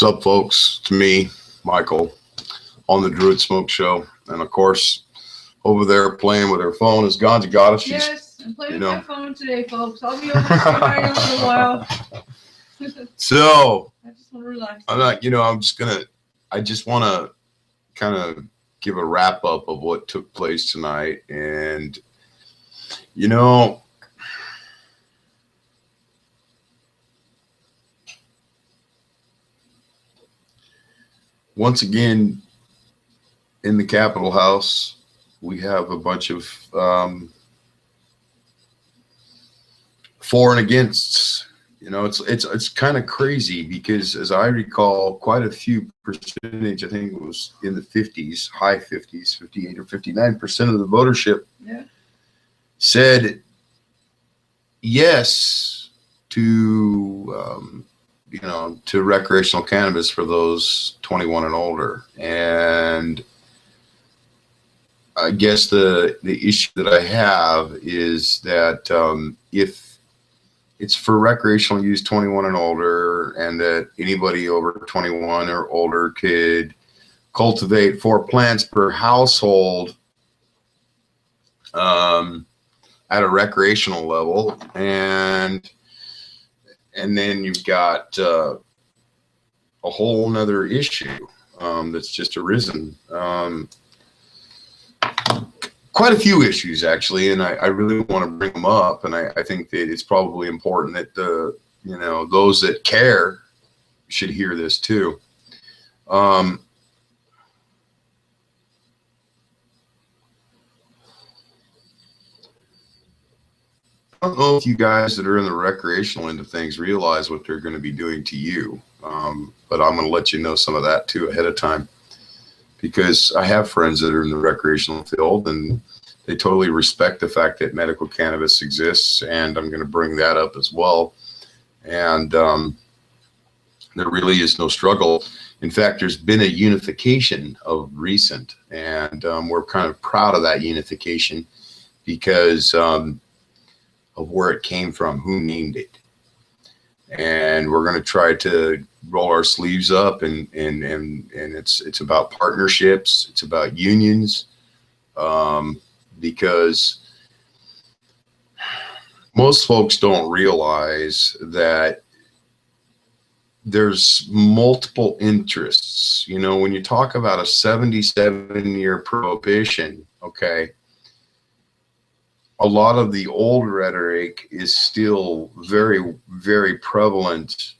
What's up, folks? It's me, Michael, on the Druid Smoke Show. And of course, over there playing with her phone is Ganja Goddess. Yes, I'm playing with my phone today, folks. I'll be over here right in a little while. So, I just want to relax. I just want to kind of give a wrap up of what took place tonight. And, once again, in the Capitol House, we have a bunch of for and against. It's kind of crazy because, as I recall, quite a few percentage, I think it was in the 50s, high 50s, 58 or 59% of the votership said yes to to recreational cannabis for those 21 and older. And I guess the issue that I have is that if it's for recreational use 21 and older, and that anybody over 21 or older could cultivate 4 plants per household at a recreational level, and then you've got a whole nother issue that's just arisen. Quite a few issues, actually, and I really want to bring them up, and I think that it's probably important that those that care should hear this too. I don't know if you guys that are in the recreational end of things realize what they're going to be doing to you, but I'm going to let you know some of that too ahead of time, because I have friends that are in the recreational field and they totally respect the fact that medical cannabis exists, and I'm going to bring that up as well. And there really is no struggle. In fact, there's been a unification of recent, and we're kind of proud of that unification because of where it came from, who named it. And we're going to try to roll our sleeves up, and it's about partnerships, it's about unions, because most folks don't realize that there's multiple interests. When you talk about a 77-year prohibition, okay, a lot of the old rhetoric is still very, very prevalent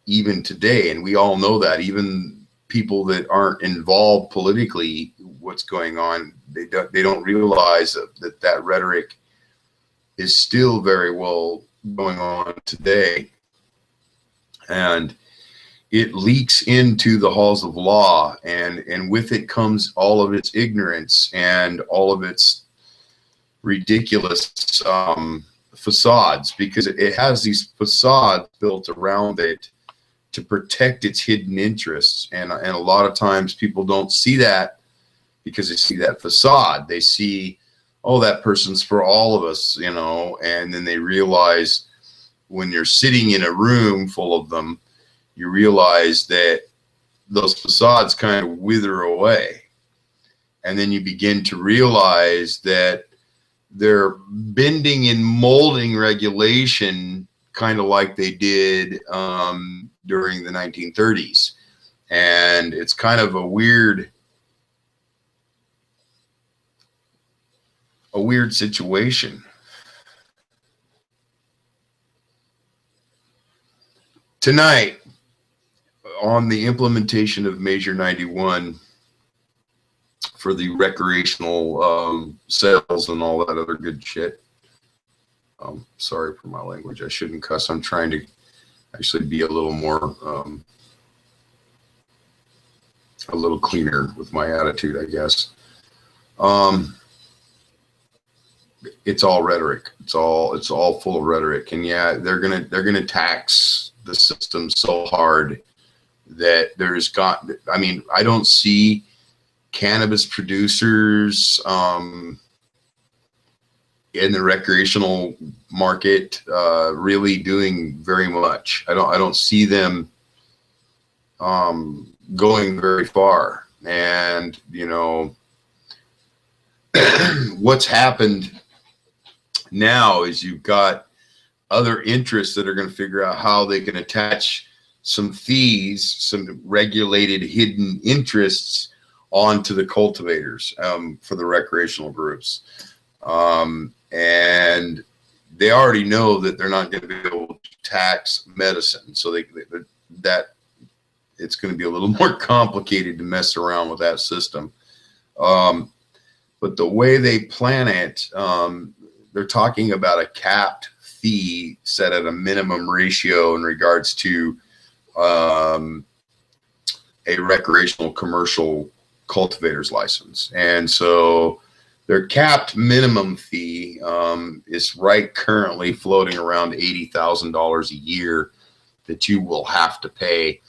even today. And we all know that. Even people that aren't involved politically, what's going on, they don't realize that rhetoric is still very well going on today. And it leaks into the halls of law, and with it comes all of its ignorance and all of its ridiculous facades, because it has these facades built around it to protect its hidden interests. And a lot of times people don't see that because they see that facade. They see, oh, that person's for all of us, and then they realize when you're sitting in a room full of them, you realize that those facades kind of wither away. And then you begin to realize that they're bending and molding regulation kind of like they did during the 1930s. And it's kind of a weird situation. Tonight, on the implementation of Measure 91 for the recreational sales and all that other good shit. Sorry for my language. I shouldn't cuss. I'm trying to actually be a little more, a little cleaner with my attitude, I guess. It's all rhetoric. It's all full of rhetoric. And yeah, they're gonna tax the system so hard that I don't see cannabis producers in the recreational market really doing very much. I don't see them going very far. And, you know, what's happened now is you've got other interests that are going to figure out how they can attach some fees, some regulated hidden interests onto the cultivators for the recreational groups. And they already know that they're not going to be able to tax medicine. So that it's going to be a little more complicated to mess around with that system. But the way they plan it, they're talking about a capped fee set at a minimum ratio in regards to a recreational commercial cultivator's license. And so their capped minimum fee is right currently floating around $80,000 a year that you will have to pay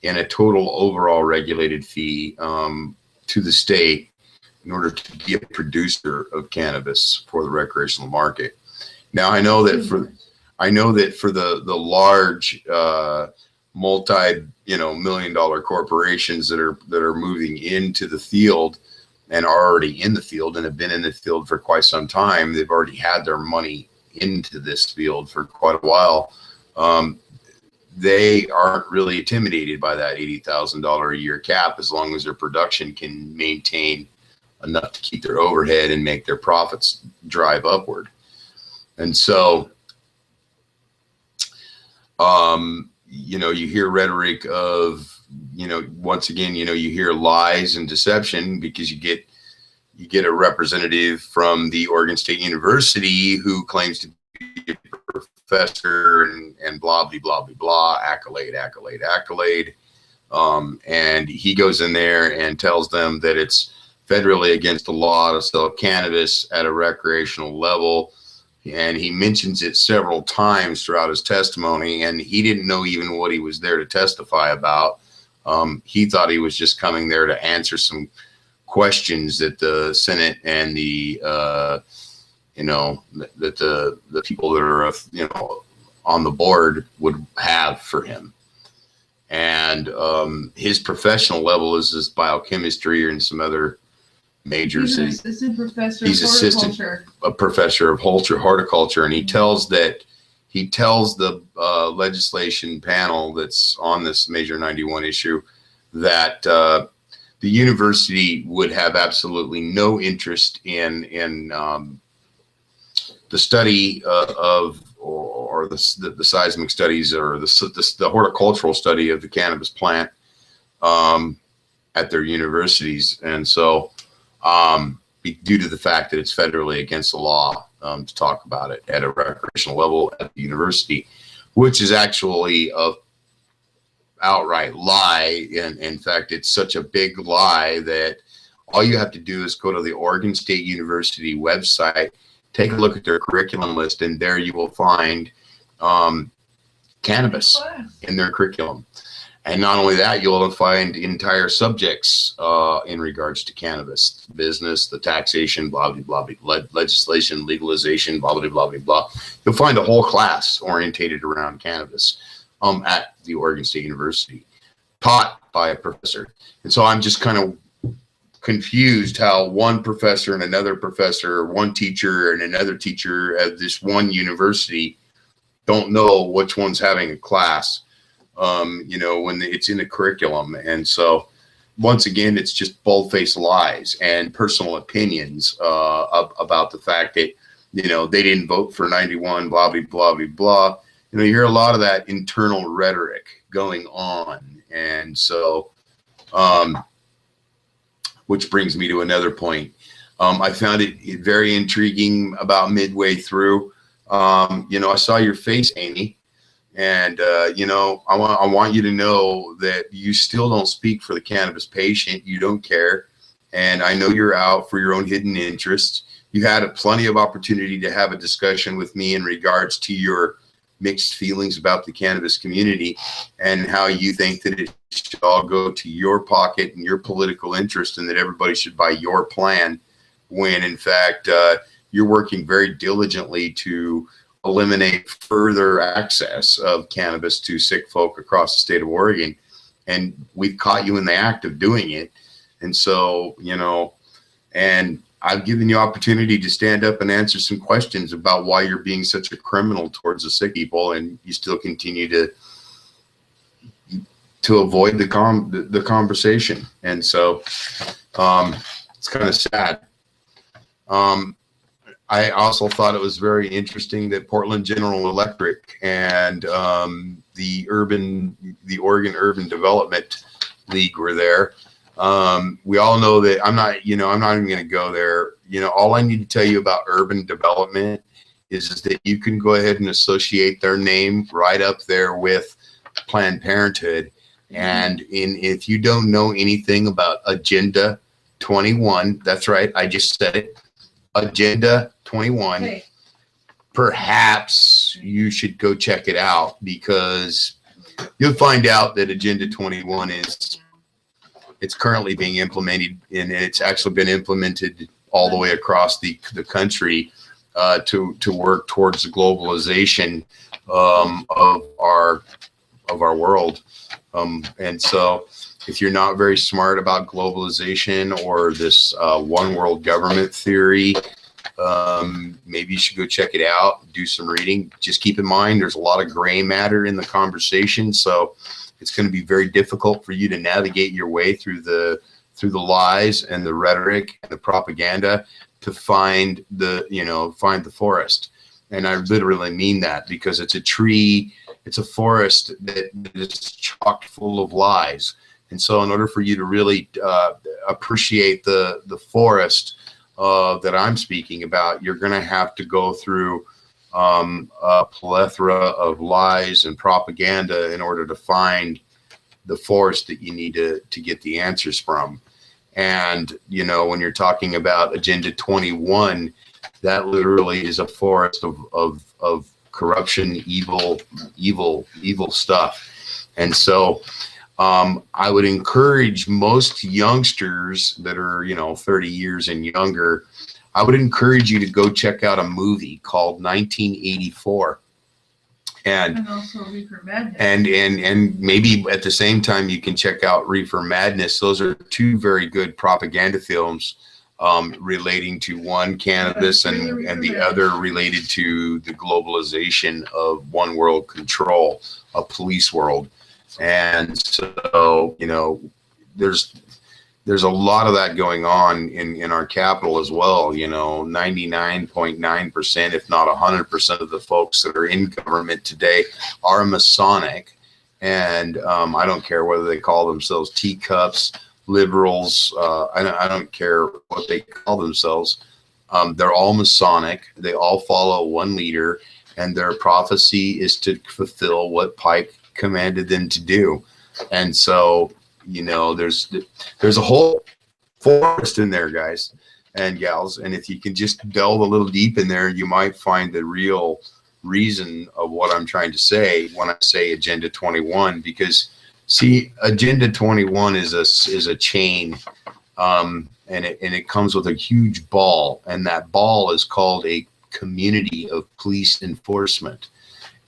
in a total overall regulated fee to the state in order to be a producer of cannabis for the recreational market. Now, I know that for the large multi-million-dollar corporations that are moving into the field and are already in the field and have been in the field for quite some time, they've already had their money into this field for quite a while. They aren't really intimidated by that $80,000 a year cap as long as their production can maintain enough to keep their overhead and make their profits drive upward. And so, you know, you hear rhetoric of, you know, once again, you know, you hear lies and deception because you get a representative from the Oregon State University who claims to be a professor and blah, blah, blah, blah, blah, accolade. And he goes in there and tells them that it's federally against the law to sell cannabis at a recreational level. And he mentions it several times throughout his testimony, and he didn't know even what he was there to testify about. He thought he was just coming there to answer some questions that the Senate and the, you know, that the people that are, you know, on the board would have for him. And his professional level is this biochemistry and some other majors. He's an assistant professor He's a professor of horticulture, and he tells the legislation panel that's on this Measure 91 issue that the university would have absolutely no interest in the study of or the seismic studies or the horticultural study of the cannabis plant at their universities. And so due to the fact that it's federally against the law to talk about it at a recreational level at the university, which is actually a outright lie. And in fact, it's such a big lie that all you have to do is go to the Oregon State University website, take a look at their curriculum list, and there you will find cannabis in their curriculum. And not only that, you'll find entire subjects in regards to cannabis, business, the taxation, blah, blah, blah, blah, legislation, legalization, blah, blah, blah, blah, blah. You'll find a whole class orientated around cannabis at the Oregon State University, taught by a professor. And so I'm just kind of confused how one professor and another professor, one teacher and another teacher at this one university don't know which one's having a class. You know, when it's in the curriculum. And so once again, it's just bold-faced lies and personal opinions about the fact that, you know, they didn't vote for 91, blah, blah, blah, blah, blah. You know, you hear a lot of that internal rhetoric going on. And so, which brings me to another point. I found it very intriguing about midway through. You know, I saw your face, Amy. And, you know, I want you to know that you still don't speak for the cannabis patient. You don't care. And I know you're out for your own hidden interests. You had plenty of opportunity to have a discussion with me in regards to your mixed feelings about the cannabis community and how you think that it should all go to your pocket and your political interest and that everybody should buy your plan, when in fact you're working very diligently to eliminate further access of cannabis to sick folk across the state of Oregon. and we've caught you in the act of doing it. And so, you know, and I've given you opportunity to stand up and answer some questions about why you're being such a criminal towards the sick people, and you still continue to avoid the conversation. And so it's kind of sad. I also thought it was very interesting that Portland General Electric and the Oregon Urban Development League were there. We all know that I'm not even going to go there. You know, all I need to tell you about urban development is that you can go ahead and associate their name right up there with Planned Parenthood. And if you don't know anything about Agenda 21, that's right, I just said it, Agenda 21, okay. Perhaps you should go check it out, because you'll find out that Agenda 21 it's currently being implemented, and it's actually been implemented all the way across the country to work towards the globalization of our world. And so if you're not very smart about globalization or this one world government theory, maybe you should go check it out, do some reading. Just keep in mind, there's a lot of gray matter in the conversation. So it's going to be very difficult for you to navigate your way through the lies and the rhetoric and the propaganda to find the forest. And I literally mean that, because it's a forest that is chock full of lies. And so in order for you to really appreciate the forest that I'm speaking about, you're going to have to go through a plethora of lies and propaganda in order to find the forest that you need to get the answers from. And, you know, when you're talking about Agenda 21, that literally is a forest of corruption, evil stuff. And so I would encourage most youngsters that are, 30 years and younger, I would encourage you to go check out a movie called 1984. And also Reefer Madness. And maybe at the same time you can check out Reefer Madness. Those are two very good propaganda films relating to one, cannabis, and the other related to the globalization of one world control, a police world. And so, there's a lot of that going on in our capital as well. 99.9%, if not 100% of the folks that are in government today are Masonic. And I don't care whether they call themselves teacups, liberals, I don't care what they call themselves. They're all Masonic. They all follow one leader, and their prophecy is to fulfill what Pike commanded them to do. And so, there's a whole forest in there, guys and gals. And if you can just delve a little deep in there, you might find the real reason of what I'm trying to say when I say Agenda 21. Because, see, Agenda 21 is a chain, and it comes with a huge ball, and that ball is called a community of police enforcement.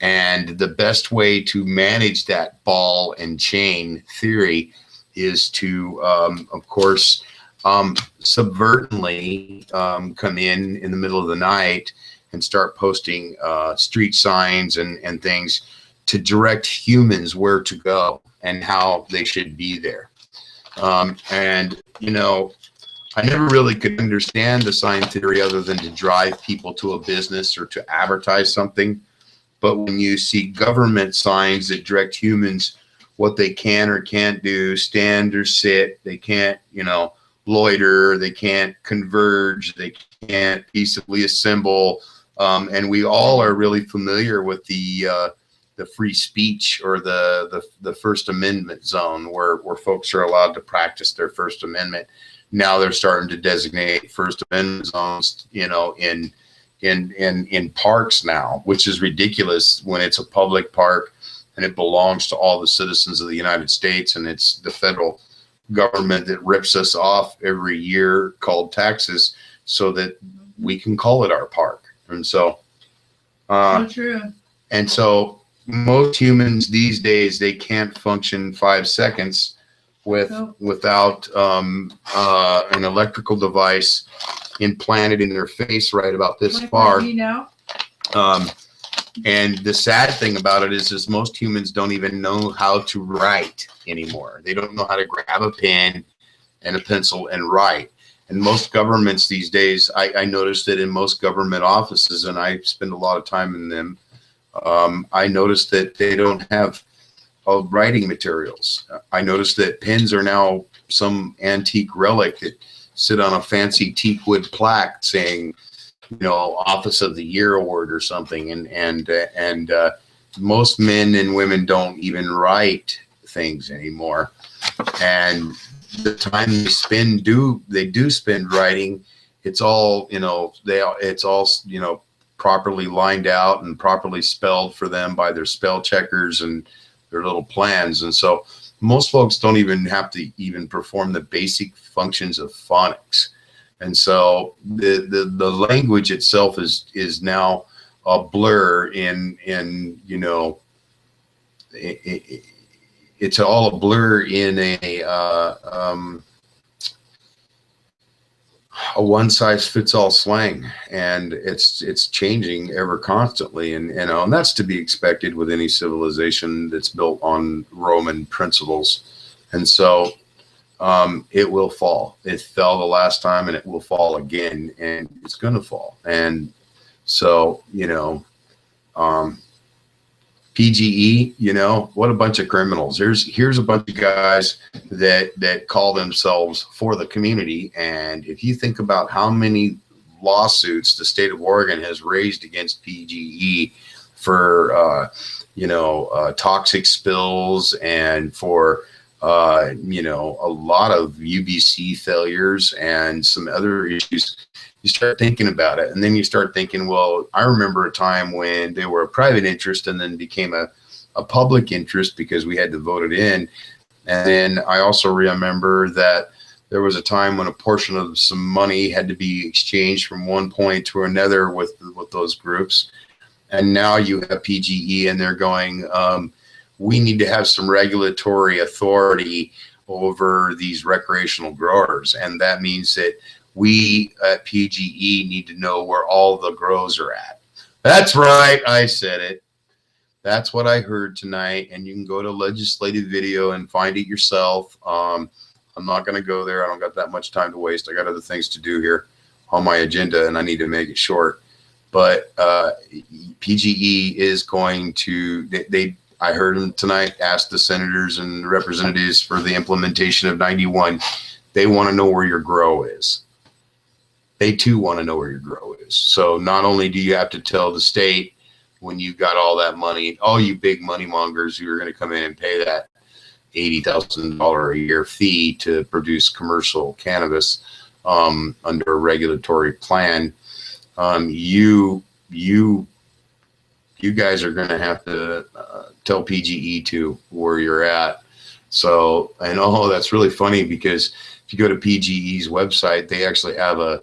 And the best way to manage that ball and chain theory is to, of course, subvertently come in the middle of the night and start posting street signs and things to direct humans where to go and how they should be there. And, I never really could understand the sign theory other than to drive people to a business or to advertise something. But when you see government signs that direct humans what they can or can't do, stand or sit, they can't, loiter, they can't converge, they can't peaceably assemble. And we all are really familiar with the free speech or the First Amendment zone where folks are allowed to practice their First Amendment. Now they're starting to designate First Amendment zones, in parks now, which is ridiculous when it's a public park and it belongs to all the citizens of the United States, and it's the federal government that rips us off every year called taxes so that we can call it our park. And so so true. And so most humans these days, they can't function 5 seconds without an electrical device implanted in their face right about this far. Now? And the sad thing about it is most humans don't even know how to write anymore. They don't know how to grab a pen and a pencil and write. And most governments these days, I noticed that in most government offices, and I spend a lot of time in them, I noticed that they don't have writing materials. I noticed that pens are now some antique relic that sit on a fancy teak wood plaque saying, you know, Office of the Year award or something. And most men and women don't even write things anymore. And the time they do spend writing, it's all, you know, it's all, you know, properly lined out and properly spelled for them by their spell checkers and their little plans. And so most folks don't even have to even perform the basic functions of phonics. And so the language itself is now a blur in you know, it's all a blur in a one-size-fits-all slang, and it's changing ever constantly, and you know, and that's to be expected with any civilization that's built on Roman principles. And so it will fall. It fell the last time, and it will fall again, and it's going to fall. And so, you know, PGE, you know, what a bunch of criminals. Here's a bunch of guys that call themselves for the community. And if you think about how many lawsuits the state of Oregon has raised against PGE for, you know, toxic spills and for, you know, a lot of UBC failures and some other issues, you start thinking about it. And then you start thinking, well, I remember a time when they were a private interest and then became a public interest because we had to vote it in. And then I also remember that there was a time when a portion of some money had to be exchanged from one point to another with those groups. And now you have PGE and they're going, we need to have some regulatory authority over these recreational growers. And that means that we at PGE need to know where all the grows are at. That's right. I said it. That's what I heard tonight. And you can go to legislative video and find it yourself. I'm not going to go there. I don't got that much time to waste. I got other things to do here on my agenda, and I need to make it short. But PGE is going to, I heard them tonight ask the senators and representatives for the implementation of 91. They want to know where your grow is. They too want to know where your grow is. So not only do you have to tell the state when you got all that money, all you big money mongers who are going to come in and pay that $80,000 a year fee to produce commercial cannabis under a regulatory plan, you guys are going to have to tell PGE to where you're at. So, and oh, that's really funny because if you go to PGE's website, they actually have a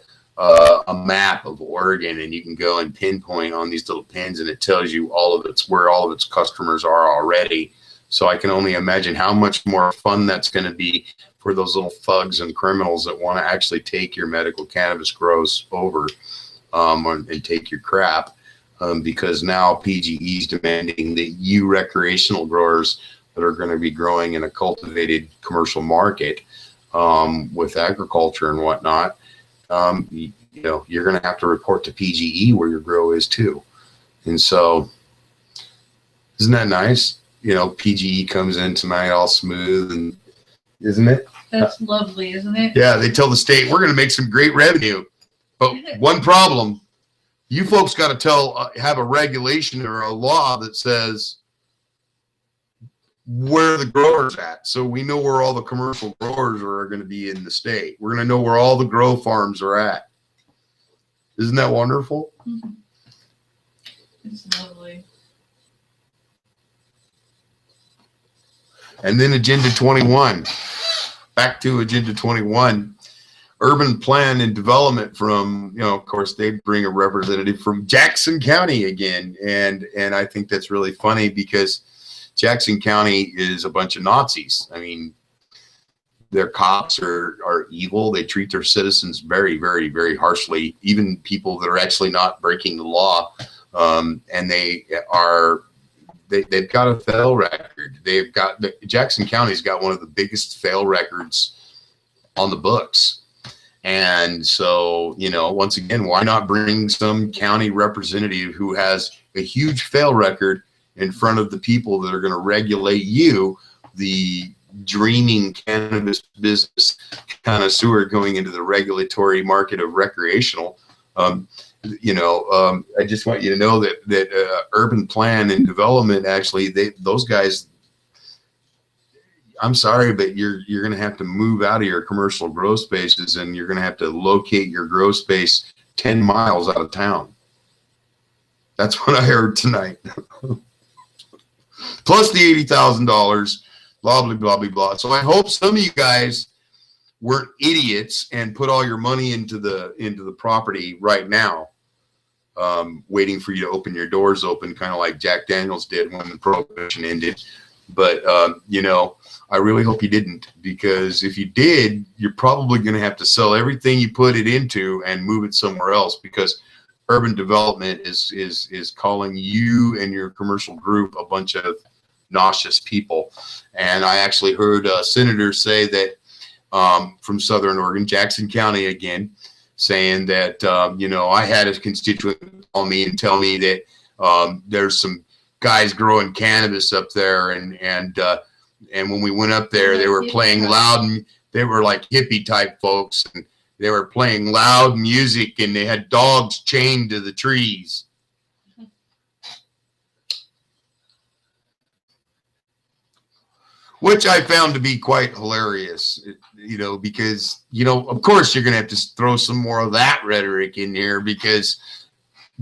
map of Oregon, and you can go and pinpoint on these little pins, and it tells you where all of its customers are already. So I can only imagine how much more fun that's going to be for those little thugs and criminals that want to actually take your medical cannabis grows over and take your crap. Because now PGE is demanding that you recreational growers that are going to be growing in a cultivated commercial market with agriculture and whatnot, you know, you're going to have to report to PGE where your grow is too. And so, isn't that nice? You know, PGE comes in tonight all smooth, and isn't it? That's lovely, isn't it? Yeah, they tell the state we're going to make some great revenue, but one problem. You folks got to have a regulation or a law that says where the growers at. So we know where all the commercial growers are going to be in the state. We're going to know where all the grow farms are at. Isn't that wonderful? Mm-hmm. It's lovely. And then Agenda 21. Back to Agenda 21. urban plan and development from, of course, they bring a representative from Jackson County again. And I think that's really funny because Jackson County is a bunch of Nazis. I mean, their cops are evil. They treat their citizens very, very, very harshly, even people that are actually not breaking the law. And they've got a fail record. Jackson County's got one of the biggest fail records on the books. And so, once again, why not bring some county representative who has a huge fail record in front of the people that are going to regulate you, the dreaming cannabis business connoisseur going into the regulatory market of recreational. I just want you to know that urban plan and development, actually, those guys, I'm sorry, but you're going to have to move out of your commercial grow spaces, and you're going to have to locate your grow space 10 miles out of town. That's what I heard tonight. Plus the $80,000, blah, blah, blah, blah, blah. So I hope some of you guys weren't idiots and put all your money into the property right now, waiting for you to open your doors open, kind of like Jack Daniels did when the prohibition ended. But, I really hope you didn't, because if you did, you're probably going to have to sell everything you put it into and move it somewhere else, because urban development is calling you and your commercial group a bunch of nauseous people. And I actually heard a senator say that from Southern Oregon, Jackson County again, saying that, I had a constituent call me and tell me that there's some guys growing cannabis up there, and when we went up there, they were playing loud, and they were like hippie type folks, and they were playing loud music, and they had dogs chained to the trees. Which I found to be quite hilarious, because, of course you're going to have to throw some more of that rhetoric in here, because,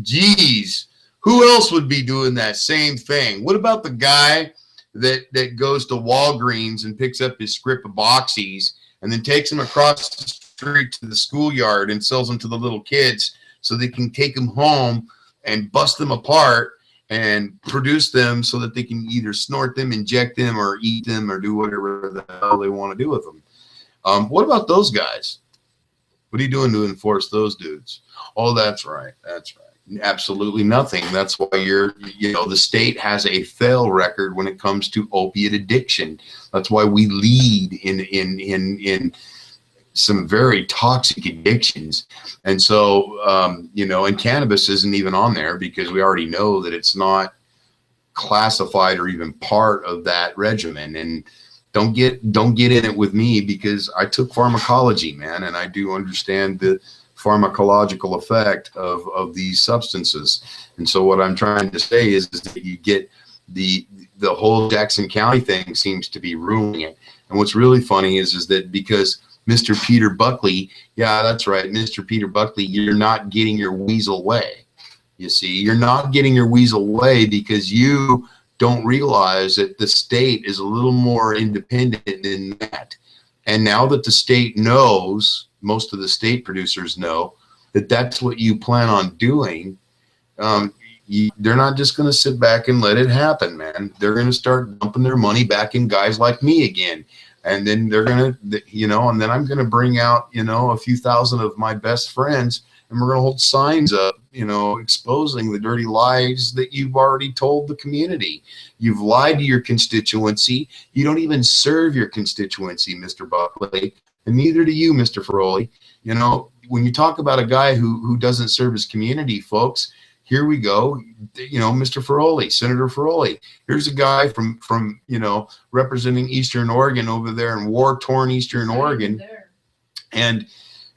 geez, who else would be doing that same thing? What about the guy that goes to Walgreens and picks up his script of boxies and then takes them across the street to the schoolyard and sells them to the little kids so they can take them home and bust them apart and produce them so that they can either snort them, inject them, or eat them, or do whatever the hell they want to do with them? What about those guys? What are you doing to enforce those dudes? Oh, that's right. That's right. Absolutely nothing. That's why the state has a fail record when it comes to opiate addiction. That's why we lead in some very toxic addictions. And so, and cannabis isn't even on there, because we already know that it's not classified or even part of that regimen. And don't get in it with me, because I took pharmacology, man, and I do understand the pharmacological effect of these substances. And so what I'm trying to say is that you get the whole Jackson County thing seems to be ruining it. And what's really funny is that because Mr. Peter Buckley, yeah, that's right, Mr. Peter Buckley, you're not getting your weasel way. You see, you're not getting your weasel way because you don't realize that the state is a little more independent than that. And now that the state knows, most of the state producers know that that's what you plan on doing, they're not just going to sit back and let it happen, man. They're going to start dumping their money back in guys like me again. And then they're going to, and then I'm going to bring out, a few thousand of my best friends, and we're going to hold signs up, exposing the dirty lies that you've already told the community. You've lied to your constituency. You don't even serve your constituency, Mr. Buckley, and neither do you, Mr. Feroli. When you talk about a guy who doesn't serve his community, folks, here we go. Mr. Feroli, Senator Feroli. Here's a guy from representing Eastern Oregon over there in war-torn Eastern Oregon. And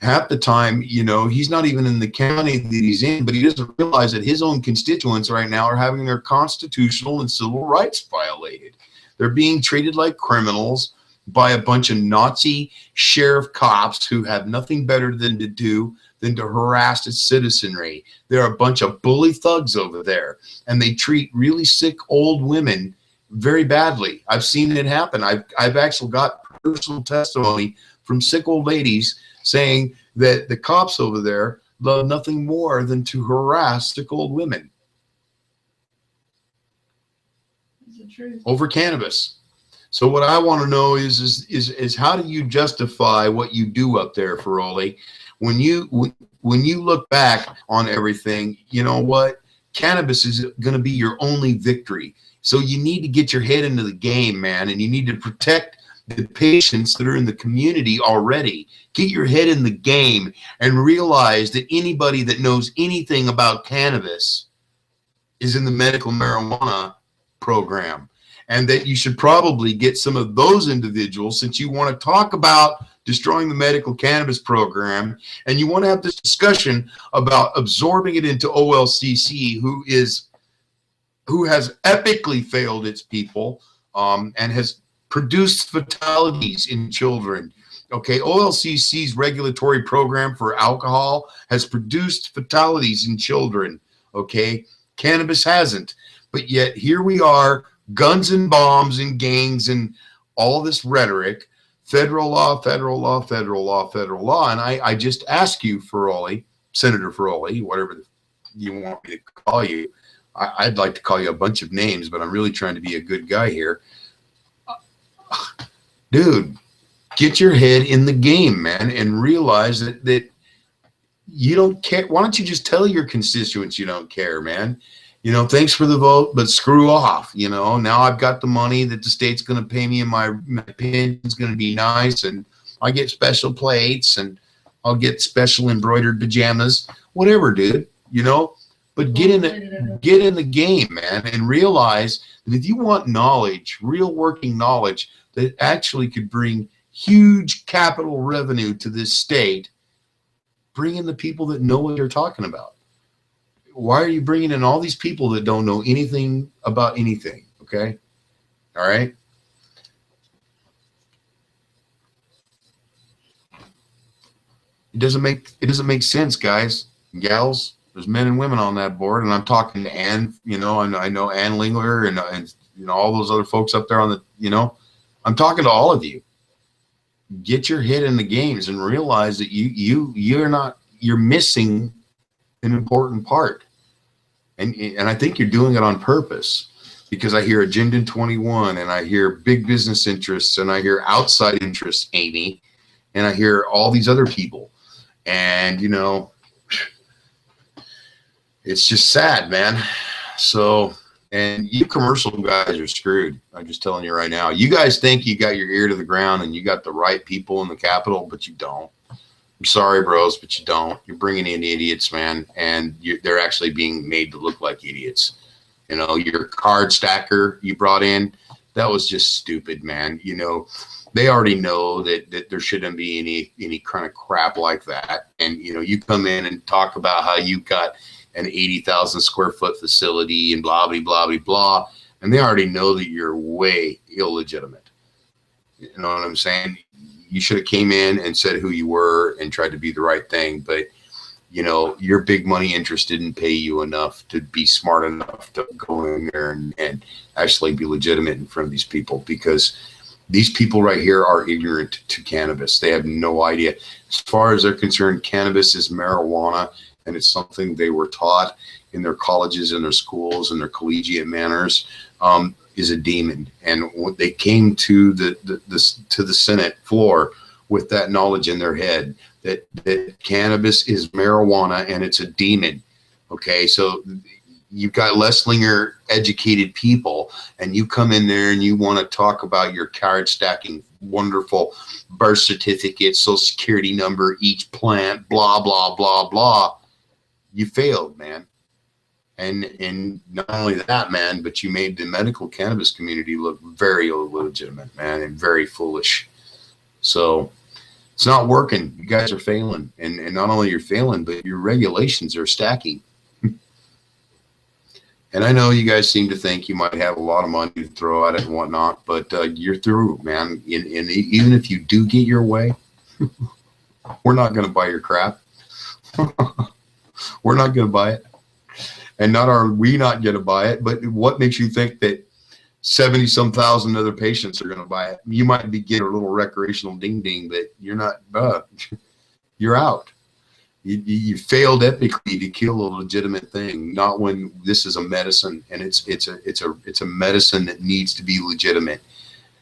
half the time, he's not even in the county that he's in, but he doesn't realize that his own constituents right now are having their constitutional and civil rights violated. They're being treated like criminals by a bunch of Nazi sheriff cops who have nothing better than to harass its citizenry. There are a bunch of bully thugs over there, and they treat really sick old women very badly. I've seen it happen. I've actually got personal testimony from sick old ladies saying that the cops over there love nothing more than to harass sick old women over cannabis. So what I want to know is how do you justify what you do up there, Feroli? When you look back on everything, you know what? Cannabis is going to be your only victory. So you need to get your head into the game, man, and you need to protect the patients that are in the community already. Get your head in the game and realize that anybody that knows anything about cannabis is in the medical marijuana program, and that you should probably get some of those individuals, since you want to talk about destroying the medical cannabis program and you want to have this discussion about absorbing it into OLCC, who has epically failed its people, and has produced fatalities in children. Okay, OLCC's regulatory program for alcohol has produced fatalities in children. Okay, cannabis hasn't. But yet here we are, guns and bombs and gangs and all this rhetoric, federal law, federal law, federal law, federal law. And I just ask you, Feroli, Senator Feroli, whatever you want me to call you. I'd like to call you a bunch of names, but I'm really trying to be a good guy here. Dude, get your head in the game, man, and realize that you don't care. Why don't you just tell your constituents you don't care, man? You know, thanks for the vote, but screw off. You know, now I've got the money that the state's going to pay me, and my pension's going to be nice, and I get special plates, and I'll get special embroidered pajamas, whatever, dude. You know, but get in the game, man, and realize that if you want knowledge, real working knowledge that actually could bring huge capital revenue to this state, bring in the people that know what you're talking about. Why are you bringing in all these people that don't know anything about anything? Okay. All right. It doesn't make sense, guys and gals. There's men and women on that board, and I'm talking to Ann, you know, and I know Ann Lingler and you know, all those other folks up there on the, you know, I'm talking to all of you. Get your head in the games and realize that you're missing an important part. And I think you're doing it on purpose, because I hear Agenda 21, and I hear big business interests, and I hear outside interests, Amy, and I hear all these other people. And, you know, it's just sad, man. So, and you commercial guys are screwed. I'm just telling you right now. You guys think you got your ear to the ground and you got the right people in the Capitol, but you don't. I'm sorry, bros, but you don't. You're bringing in idiots, man, and they're actually being made to look like idiots. You know, your card stacker you brought in, that was just stupid, man. You know, they already know that there shouldn't be any kind of crap like that. And, you know, you come in and talk about how you got an 80,000 square foot facility and blah, blah, blah, blah, blah, and they already know that you're way illegitimate. You know what I'm saying? You should have came in and said who you were and tried to be the right thing. But, you know, your big money interest didn't pay you enough to be smart enough to go in there and actually be legitimate in front of these people, because these people right here are ignorant to cannabis. They have no idea. As far as they're concerned, cannabis is marijuana, and it's something they were taught in their colleges and their schools and their collegiate manners. Is a demon, and when they came to the Senate floor with that knowledge in their head that cannabis is marijuana and it's a demon. Okay, so you've got Lesslinger educated people, and you come in there and you want to talk about your card stacking, wonderful birth certificate, social security number, each plant, blah blah blah blah. You failed, man. And not only that, man, but you made the medical cannabis community look very illegitimate, man, and very foolish. So it's not working. You guys are failing. And not only you're failing, but your regulations are stacking. And I know you guys seem to think you might have a lot of money to throw at it and whatnot, but you're through, man. And even if you do get your way, we're not going to buy your crap. We're not going to buy it. And not are we not going to buy it, but what makes you think that 70-some thousand other patients are going to buy it? You might be getting a little recreational ding-ding, but you're not. you're out. You failed epically to kill a legitimate thing. Not when this is a medicine, and it's a medicine that needs to be legitimate.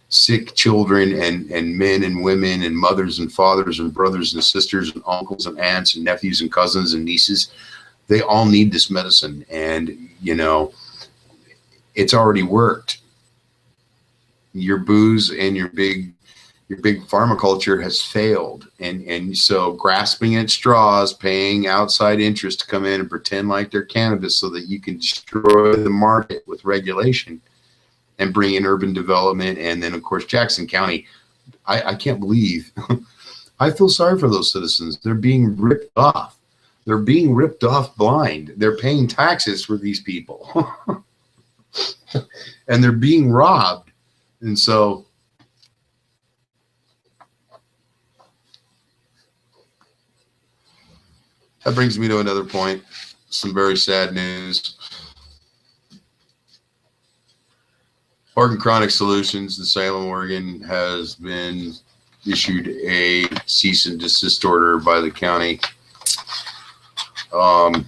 Sick children and men and women and mothers and fathers and brothers and sisters and uncles and aunts and nephews and cousins and nieces, they all need this medicine. And you know, it's already worked. Your booze and your big pharma culture has failed, and so grasping at straws, paying outside interest to come in and pretend like they're cannabis so that you can destroy the market with regulation and bring in urban development. And then of course Jackson County, I can't believe I feel sorry for those citizens. They're being ripped off. They're being ripped off blind. They're paying taxes for these people and they're being robbed. And so that brings me to another point, some very sad news. Oregon Chronic Solutions, the Salem, Oregon, has been issued a cease and desist order by the county. And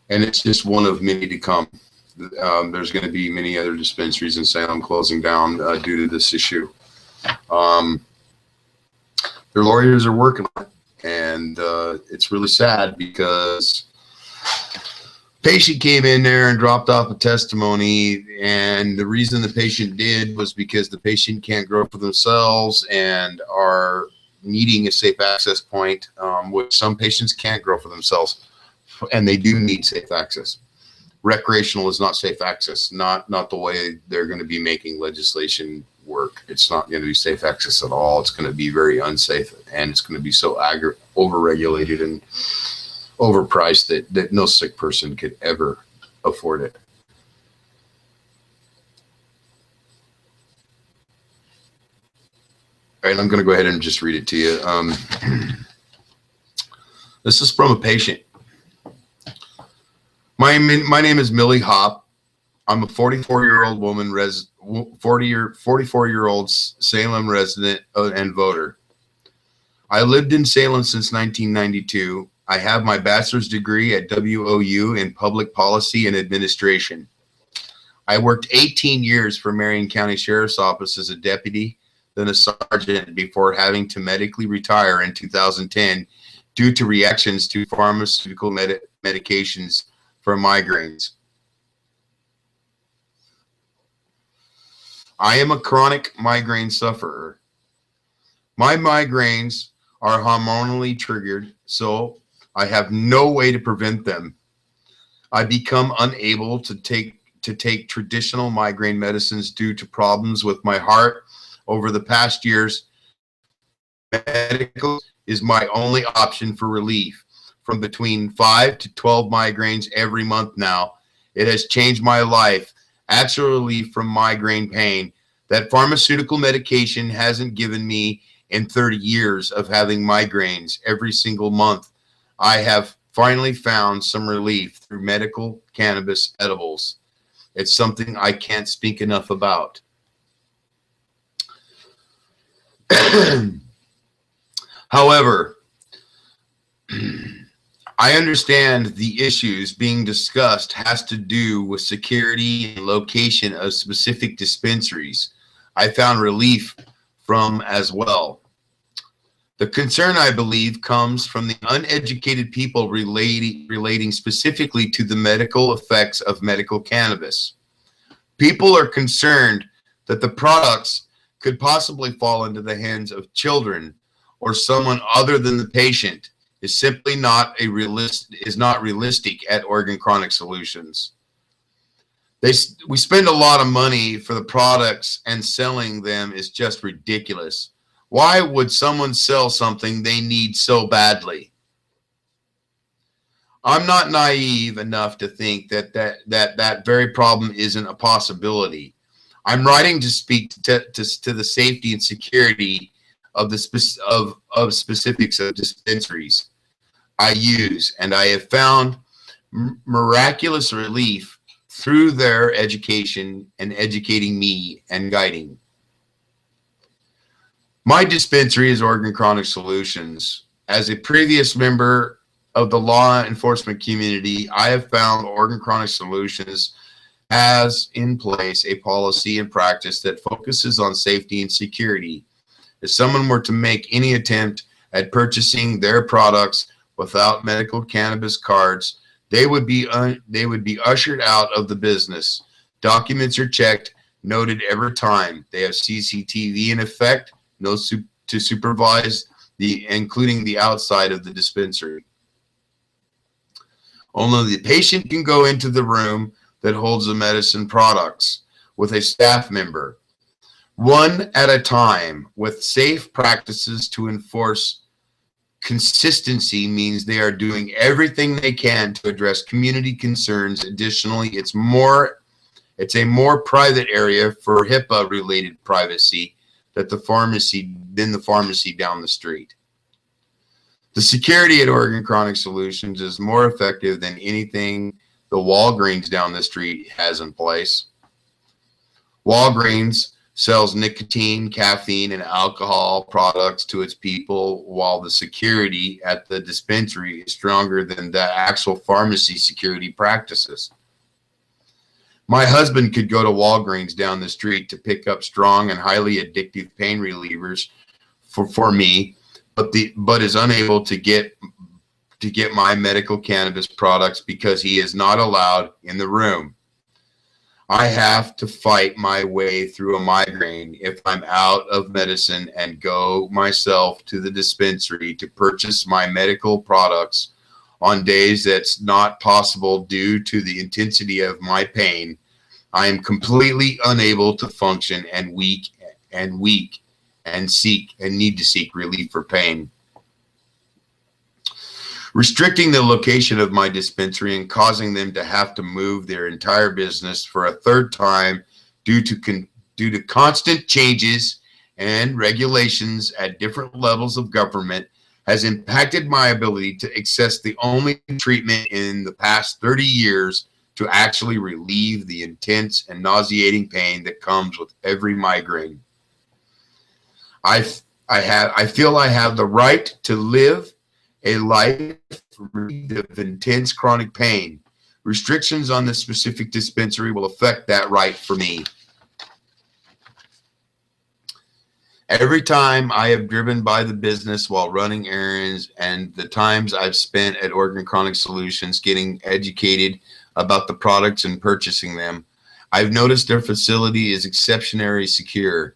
it's just one of many to come. There's going to be many other dispensaries in Salem closing down due to this issue. Their lawyers are working on it. And it's really sad because patient came in there and dropped off a testimony, and the reason the patient did was because the patient can't grow for themselves and are needing a safe access point, which some patients can't grow for themselves, and they do need safe access. Recreational is not safe access, not the way they're going to be making legislation work. It's not going to be safe access at all. It's going to be very unsafe, and it's going to be so over-regulated and overpriced that no sick person could ever afford it. All right, I'm going to go ahead and just read it to you. This is from a patient. My name is Millie Hopp. I'm a 44-year-old woman, 44-year-old Salem resident and voter. I lived in Salem since 1992. I have my bachelor's degree at WOU in public policy and administration. I worked 18 years for Marion County Sheriff's Office as a deputy, then a sergeant, before having to medically retire in 2010 due to reactions to pharmaceutical medications for migraines. I am a chronic migraine sufferer. My migraines are hormonally triggered, so I have no way to prevent them. I become unable to take traditional migraine medicines due to problems with my heart. Over the past years, medical is my only option for relief. From between 5 to 12 migraines every month now. It has changed my life. Actual relief from migraine pain that pharmaceutical medication hasn't given me in 30 years of having migraines every single month. I have finally found some relief through medical cannabis edibles. It's something I can't speak enough about. However, I understand the issues being discussed has to do with security and location of specific dispensaries. I found relief from as well. The concern, I believe, comes from the uneducated people relating specifically to the medical effects of medical cannabis. People are concerned that the products could possibly fall into the hands of children or someone other than the patient. Is simply not realistic at Oregon Chronic Solutions. We spend a lot of money for the products, and selling them is just ridiculous. Why would someone sell something they need so badly? I'm not naive enough to think that very problem isn't a possibility. I'm writing to speak to the safety and security of the specifics of dispensaries I use, and I have found miraculous relief through their education and educating me and guiding. My dispensary is Oregon Chronic Solutions. As a previous member of the law enforcement community, I have found Oregon Chronic Solutions has in place a policy and practice that focuses on safety and security. If someone were to make any attempt at purchasing their products without medical cannabis cards, they would be ushered out of the business. Documents are checked, noted every time. They have CCTV in effect, to supervise including the outside of the dispensary. Only the patient can go into the room that holds the medicine products with a staff member, one at a time, with safe practices to enforce. Consistency means they are doing everything they can to address community concerns. Additionally, it's a more private area for HIPAA related privacy than the pharmacy down the street. The security at Oregon Chronic Solutions is more effective than anything the Walgreens down the street has in place. Walgreens sells nicotine, caffeine, and alcohol products to its people, while the security at the dispensary is stronger than the actual pharmacy security practices. My husband could go to Walgreens down the street to pick up strong and highly addictive pain relievers for me, but is unable to get my medical cannabis products because he is not allowed in the room. I have to fight my way through a migraine if I'm out of medicine and go myself to the dispensary to purchase my medical products on days that's not possible due to the intensity of my pain. I am completely unable to function and weak and need to seek relief for pain. Restricting the location of my dispensary and causing them to have to move their entire business for a third time due to constant changes and regulations at different levels of government has impacted my ability to access the only treatment in the past 30 years to actually relieve the intense and nauseating pain that comes with every migraine. I feel I have the right to live a life free of intense chronic pain. Restrictions on this specific dispensary will affect that right for me. Every time I have driven by the business while running errands, and the times I've spent at Oregon Chronic Solutions getting educated about the products and purchasing them, I've noticed their facility is exceptionally secure.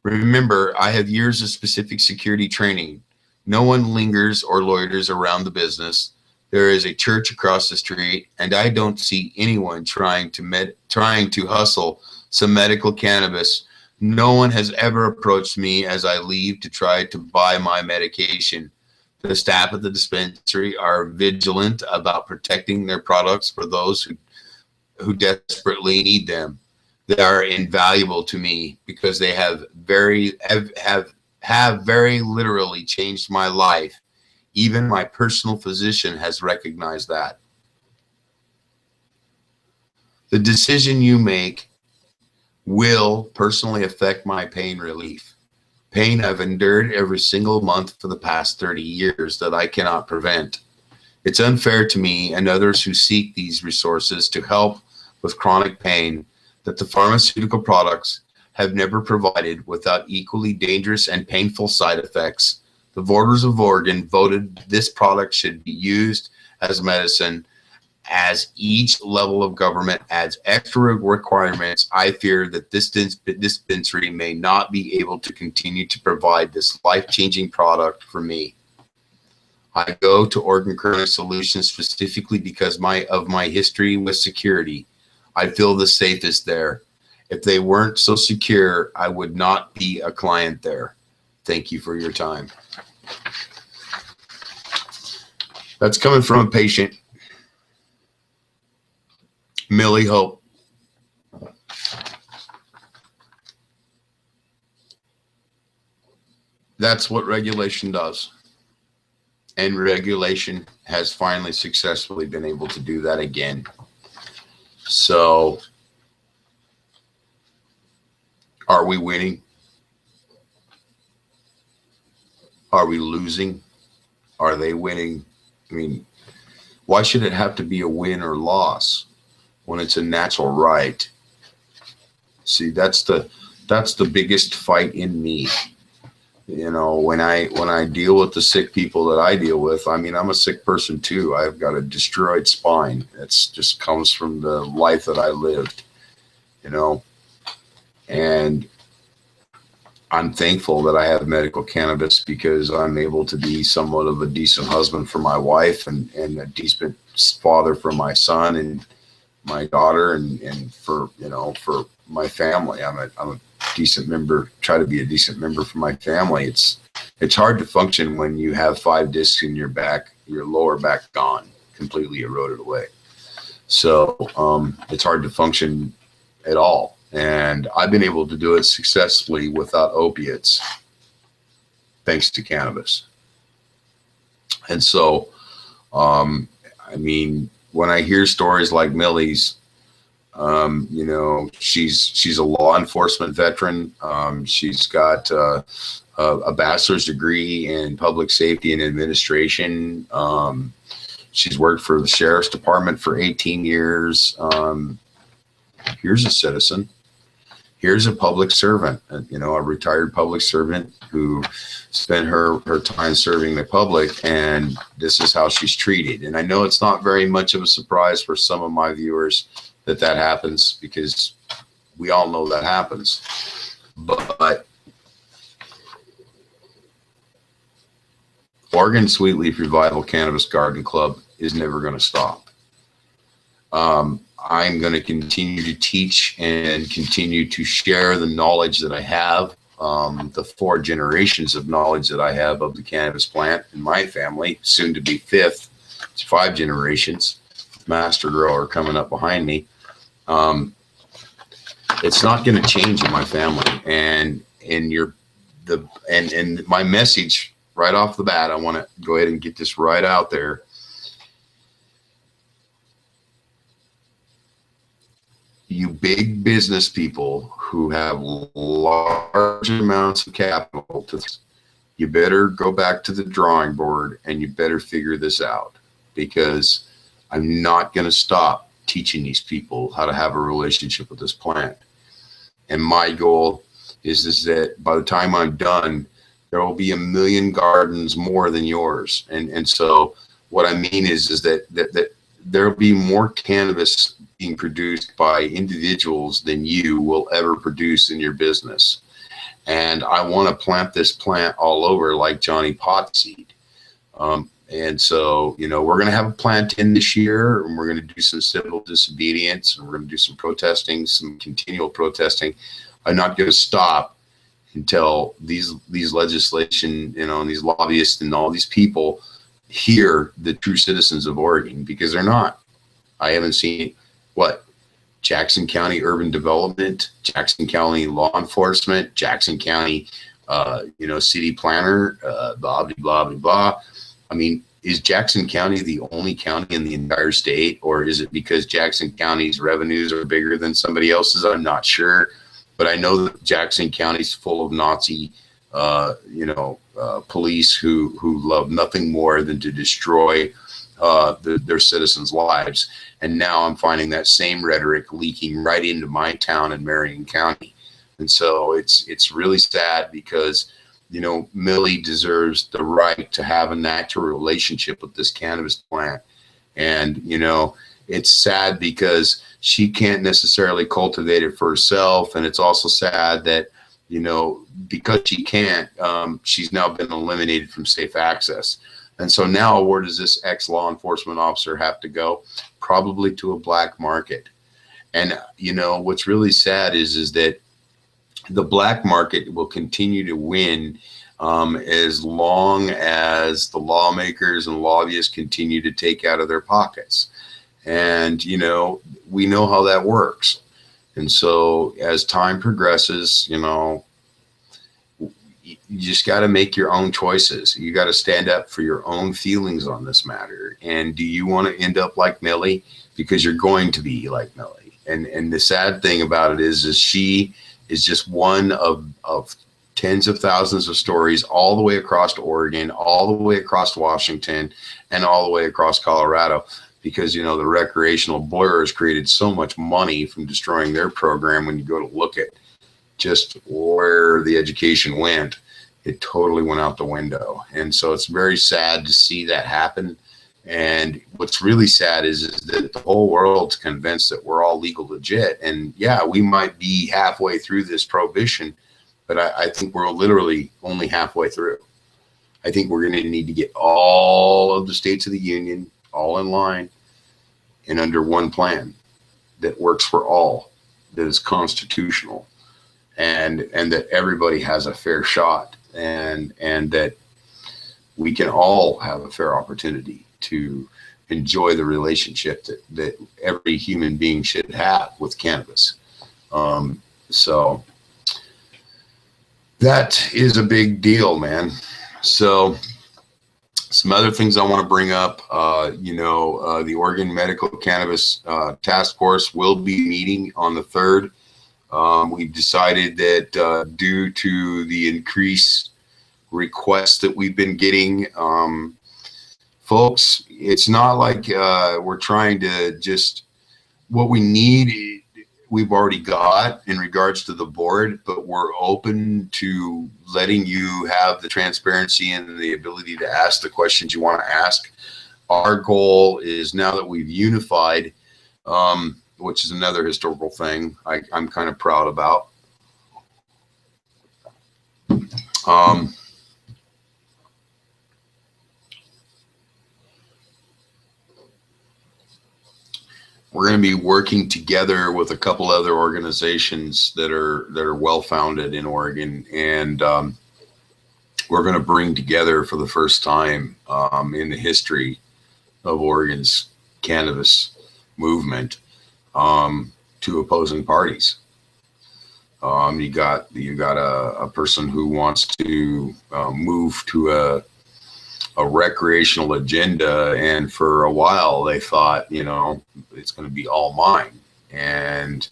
Remember, I have years of specific security training. No one lingers or loiters around the business. There is a church across the street, and I don't see anyone trying to hustle some medical cannabis. No one has ever approached me as I leave to try to buy my medication. The staff at the dispensary are vigilant about protecting their products for those who desperately need them. They are invaluable to me because they have very literally changed my life. Even my personal physician has recognized that. The decision you make will personally affect my pain relief. Pain I've endured every single month for the past 30 years that I cannot prevent. It's unfair to me and others who seek these resources to help with chronic pain that the pharmaceutical products have never provided without equally dangerous and painful side effects. The voters of Oregon voted this product should be used as medicine. As each level of government adds extra requirements, I fear that this dispensary may not be able to continue to provide this life-changing product for me. I go to Oregon Chronic Solutions specifically because of my history with security. I feel the safest there. If they weren't so secure, I would not be a client there. Thank you for your time. That's coming from a patient, Millie Hope. That's what regulation does. And regulation has finally successfully been able to do that again. So, are we winning? Are we losing? Are they winning? I mean, why should it have to be a win or loss when it's a natural right? See, that's the biggest fight in me. You know, when I deal with the sick people that I deal with, I mean, I'm a sick person too. I've got a destroyed spine. It's just comes from the life that I lived, you know, and I'm thankful that I have medical cannabis because I'm able to be somewhat of a decent husband for my wife and a decent father for my son and my daughter and for, you know, for my family. I'm a decent member, try to be a decent member for my family. It's hard to function when you have 5 discs in your back, your lower back gone, completely eroded away. So it's hard to function at all. And I've been able to do it successfully without opiates, thanks to cannabis. And so, I mean, when I hear stories like Millie's, you know, she's a law enforcement veteran. She's got a bachelor's degree in public safety and administration. She's worked for the sheriff's department for 18 years. Here's a citizen. Here's a public servant, you know, a retired public servant who spent her time serving the public, and this is how she's treated. And I know it's not very much of a surprise for some of my viewers that happens, because we all know that happens. But Oregon Sweet Leaf Revival Cannabis Garden Club is never going to stop. I'm going to continue to teach and continue to share the knowledge that I have, the 4 generations of knowledge that I have of the cannabis plant in my family, soon to be 5th. It's 5 generations, master grower coming up behind me. It's not going to change in my family. And my message right off the bat, I want to go ahead and get this right out there. You big business people who have large amounts of capital, you better go back to the drawing board and you better figure this out, because I'm not going to stop teaching these people how to have a relationship with this plant. And my goal is that by the time I'm done, there will be 1 million gardens more than yours. And so what I mean is that there will be more cannabis being produced by individuals than you will ever produce in your business. And I want to plant this plant all over like Johnny Potseed. And so, you know, we're going to have a plant in this year, and we're going to do some civil disobedience, and we're going to do some protesting, some continual protesting. I'm not going to stop until these legislation, you know, and these lobbyists and all these people hear the true citizens of Oregon, because they're not. I haven't seen what Jackson County Urban Development, Jackson County Law Enforcement, Jackson County, you know, city planner, blah, blah, blah, blah, blah. I mean, is Jackson County the only county in the entire state, or is it because Jackson County's revenues are bigger than somebody else's? I'm not sure, but I know that Jackson County's full of Nazi, you know, police who love nothing more than to destroy their citizens' lives. And now I'm finding that same rhetoric leaking right into my town in Marion County. And so it's really sad, because, you know, Millie deserves the right to have a natural relationship with this cannabis plant. And, you know, it's sad because she can't necessarily cultivate it for herself. And it's also sad that, you know, because she can't, she's now been eliminated from safe access. And so now where does this ex-law enforcement officer have to go? Probably to a black market. And, you know, what's really sad is that the black market will continue to win as long as the lawmakers and lobbyists continue to take out of their pockets. And, you know, we know how that works. And so as time progresses, you know, you just got to make your own choices. You got to stand up for your own feelings on this matter. And do you want to end up like Millie? Because you're going to be like Millie. And the sad thing about it is she is just one of tens of thousands of stories all the way across Oregon, all the way across Washington, and all the way across Colorado, because, you know, the recreational boiler has created so much money from destroying their program. When you go to look at just where the education went, it totally went out the window. And so it's very sad to see that happen. And what's really sad is that the whole world's convinced that we're all legal legit. And yeah, we might be halfway through this prohibition, but I think we're literally only halfway through. I think we're going to need to get all of the states of the union all in line and under one plan that works for all, that is constitutional, and that everybody has a fair shot, and that we can all have a fair opportunity to enjoy the relationship that every human being should have with cannabis. So that is a big deal, man. So some other things I want to bring up, the Oregon Medical Cannabis Task Force will be meeting on the 3rd. We've decided that due to the increased requests that we've been getting, folks, it's not like we're trying to just, what we need, we've already got in regards to the board, but we're open to letting you have the transparency and the ability to ask the questions you want to ask. Our goal is, now that we've unified, which is another historical thing I'm kind of proud about. We're going to be working together with a couple other organizations that are well-founded in Oregon, and we're going to bring together for the first time in the history of Oregon's cannabis movement two opposing parties. You got a person who wants to move to a recreational agenda, and for a while they thought, you know, it's going to be all mine, and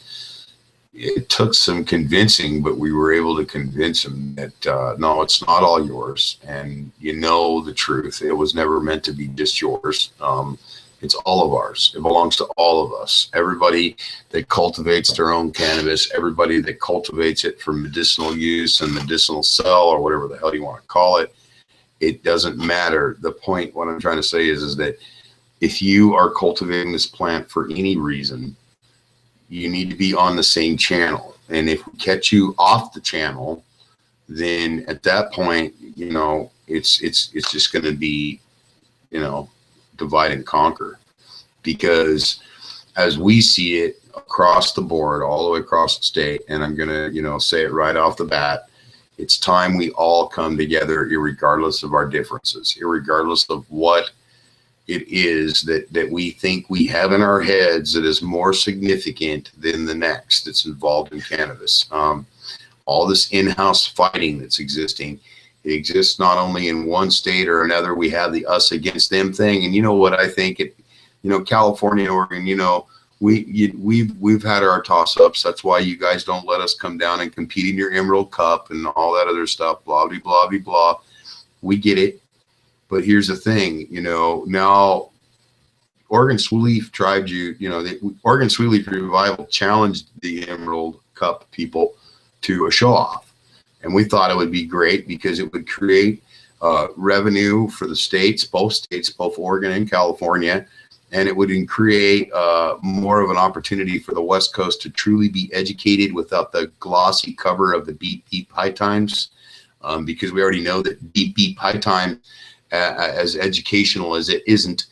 it took some convincing, but we were able to convince them that no, it's not all yours, and you know the truth. It was never meant to be just yours. It's all of ours. It belongs to all of us. Everybody that cultivates their own cannabis, everybody that cultivates it for medicinal use and medicinal sell, or whatever the hell you want to call it, it doesn't matter. The point, what I'm trying to say is that if you are cultivating this plant for any reason, you need to be on the same channel. And if we catch you off the channel, then at that point, you know, it's just going to be, you know, divide and conquer. Because as we see it across the board, all the way across the state, and I'm going to, you know, say it right off the bat, it's time we all come together, irregardless of our differences, irregardless of what it is that we think we have in our heads that is more significant than the next that's involved in cannabis. All this in-house fighting that's existing, it exists not only in one state or another. We have the us against them thing. And you know what I think? California and Oregon, you know, we've had our toss-ups. That's why you guys don't let us come down and compete in your Emerald Cup and all that other stuff, blah, blah, blah, blah, blah. We get it. But here's the thing, you know, now Oregon Sweet Leaf tried Oregon Sweet Leaf Revival challenged the Emerald Cup people to a show-off. And we thought it would be great because it would create revenue for the states, both Oregon and California. And it would create more of an opportunity for the West Coast to truly be educated without the glossy cover of the Beep Beep High Times, because we already know that Beep Beep High Time, as educational as it isn't,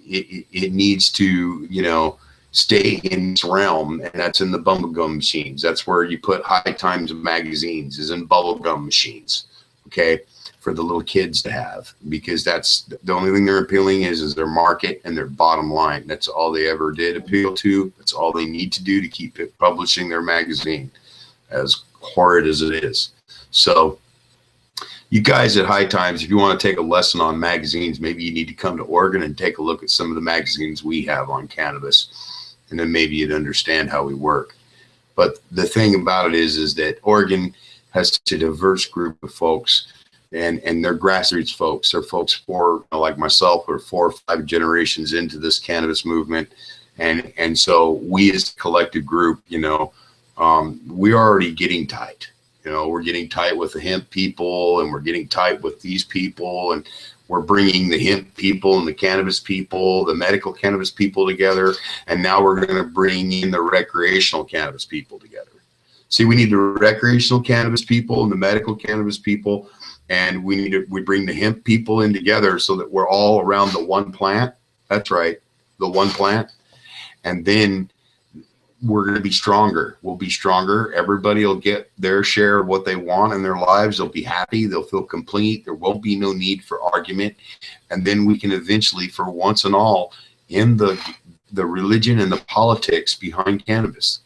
it needs to, you know, stay in its realm, and that's in the bubblegum machines. That's where you put High Times magazines, is in bubblegum machines, okay? For the little kids to have, because that's the only thing they're appealing is their market and their bottom line. That's all they ever did appeal to. That's all they need to do to keep it publishing their magazine, as horrid as it is. So you guys at High Times, if you want to take a lesson on magazines, maybe you need to come to Oregon and take a look at some of the magazines we have on cannabis, and then maybe you'd understand how we work. But the thing about it is that Oregon has such a diverse group of folks, and they're grassroots folks. They're folks like myself, who are 4 or 5 generations into this cannabis movement, and so we as a collective group, we're already getting tight. We're getting tight with the hemp people, and we're getting tight with these people, and we're bringing the hemp people and the cannabis people, the medical cannabis people together, and now we're going to bring in the recreational cannabis people together. See, we need the recreational cannabis people and the medical cannabis people, and we bring the hemp people in together so that we're all around the one plant. That's right, the one plant. And then we're going to be stronger. We'll be stronger. Everybody will get their share of what they want in their lives. They'll be happy. They'll feel complete. There won't be no need for argument. And then we can eventually, for once and all, end the religion and the politics behind cannabis.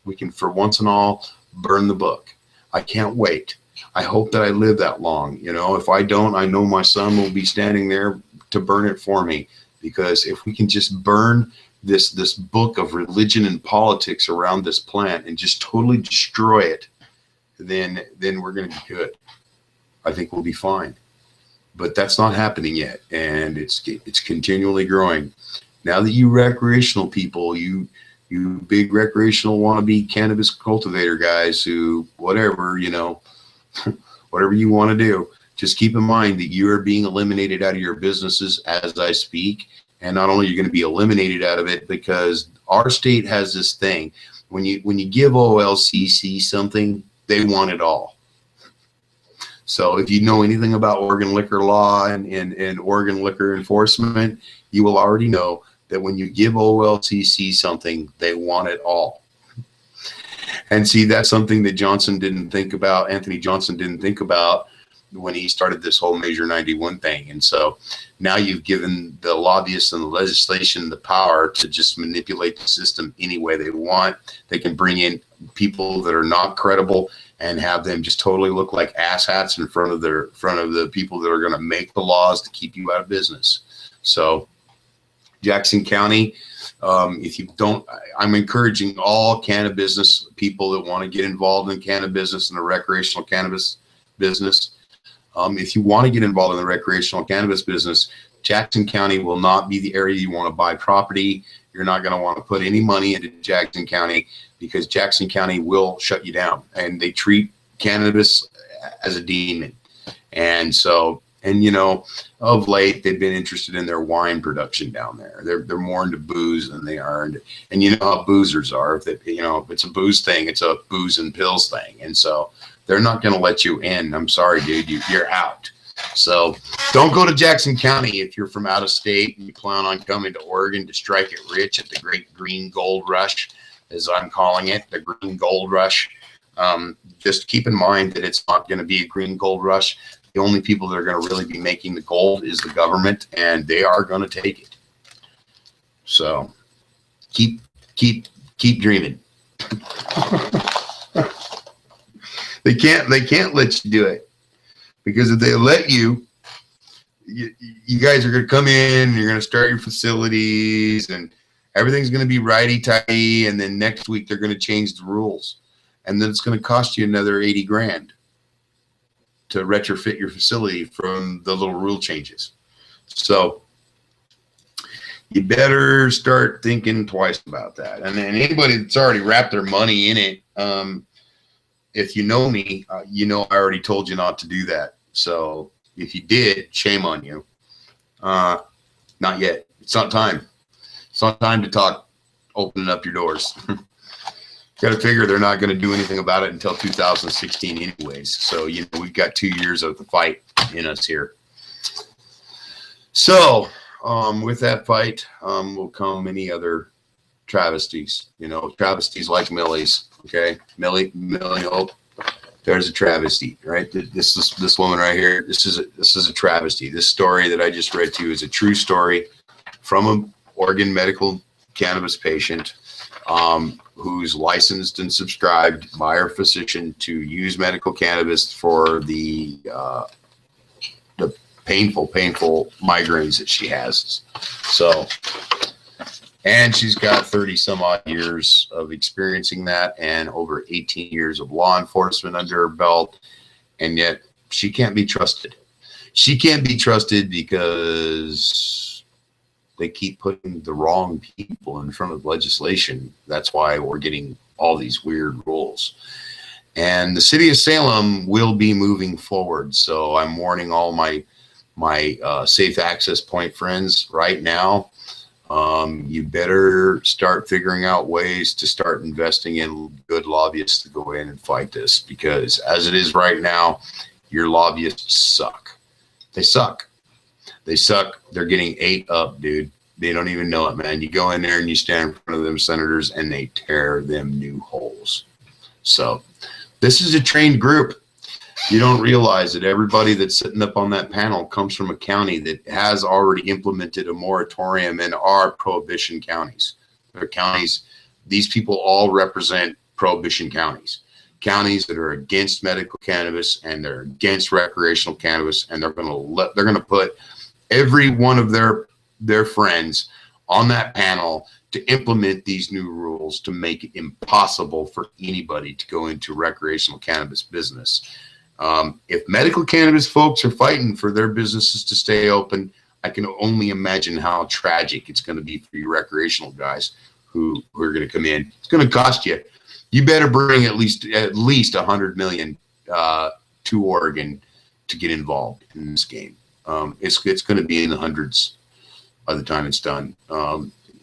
We can, for once and all, burn the book. I can't wait. I hope that I live that long. If I don't, I know my son will be standing there to burn it for me. Because if we can just burn this book of religion and politics around this plant and just totally destroy it, then we're going to be good. I think we'll be fine. But that's not happening yet, and it's continually growing. Now that you recreational people, you big recreational wannabe cannabis cultivator guys who whatever whatever you want to do, just keep in mind that you are being eliminated out of your businesses as I speak. And not only are you going to be eliminated out of it, because our state has this thing, when you give OLCC something, they want it all. So if you know anything about Oregon liquor law and Oregon liquor enforcement, you will already know that when you give OLCC something, they want it all. And see, that's something that Anthony Johnson didn't think about when he started this whole Measure 91 thing. And so now you've given the lobbyists and the legislation the power to just manipulate the system any way they want. They can bring in people that are not credible and have them just totally look like asshats in front of the people that are going to make the laws to keep you out of business. So Jackson County, if you don't, I'm encouraging all cannabis business people that want to get involved in cannabis business and the recreational cannabis business. If you want to get involved in the recreational cannabis business, Jackson County will not be the area you want to buy property. You're not going to want to put any money into Jackson County, because Jackson County will shut you down, and they treat cannabis as a demon. And so, of late, they've been interested in their wine production down there. They're more into booze than they are into, and you know how boozers are. If it's a booze thing, it's a booze and pills thing. And so they're not going to let you in. I'm sorry, dude, you're out. So don't go to Jackson County if you're from out of state and you plan on coming to Oregon to strike it rich at the great green gold rush, as I'm calling it, the green gold rush. Just keep in mind that it's not going to be a green gold rush. The only people that are going to really be making the gold is the government, and they are going to take it. So keep dreaming. They can't let you do it, because if they let you guys are going to come in and you're going to start your facilities and everything's going to be righty-tighty, and then next week they're going to change the rules, and then it's going to cost you another 80 grand to retrofit your facility from the little rule changes. So you better start thinking twice about that. And then anybody that's already wrapped their money in it, if you know me, I already told you not to do that. So if you did, shame on you. Not yet. It's not time. It's not time to talk opening up your doors. Got to figure they're not going to do anything about it until 2016 anyways. So, we've got 2 years of the fight in us here. So with that fight will come many other travesties, travesties like Millie's. Okay. Millie Hope. There's a travesty, right? This woman right here. This is a travesty. This story that I just read to you is a true story from an Oregon medical cannabis patient who's licensed and subscribed by her physician to use medical cannabis for the painful migraines that she has. So, And she's got 30 some odd years of experiencing that and over 18 years of law enforcement under her belt. And yet she can't be trusted. She can't be trusted because they keep putting the wrong people in front of legislation. That's why we're getting all these weird rules. And the city of Salem will be moving forward. So I'm warning all my safe access point friends right now. You better start figuring out ways to start investing in good lobbyists to go in and fight this, because as it is right now, your lobbyists suck. They suck. They suck. They're getting ate up, dude. They don't even know it, man. You go in there and you stand in front of them senators and they tear them new holes. So this is a trained group. You don't realize that everybody that's sitting up on that panel comes from a county that has already implemented a moratorium in our prohibition counties. They're counties, these people all represent prohibition counties. Counties that are against medical cannabis and they're against recreational cannabis, and they're going to put every one of their friends on that panel to implement these new rules to make it impossible for anybody to go into recreational cannabis business. If medical cannabis folks are fighting for their businesses to stay open, I can only imagine how tragic it's going to be for you recreational guys who are going to come in. It's going to cost you. You better bring at least $100 million to Oregon to get involved in this game. It's going to be in the hundreds by the time it's done.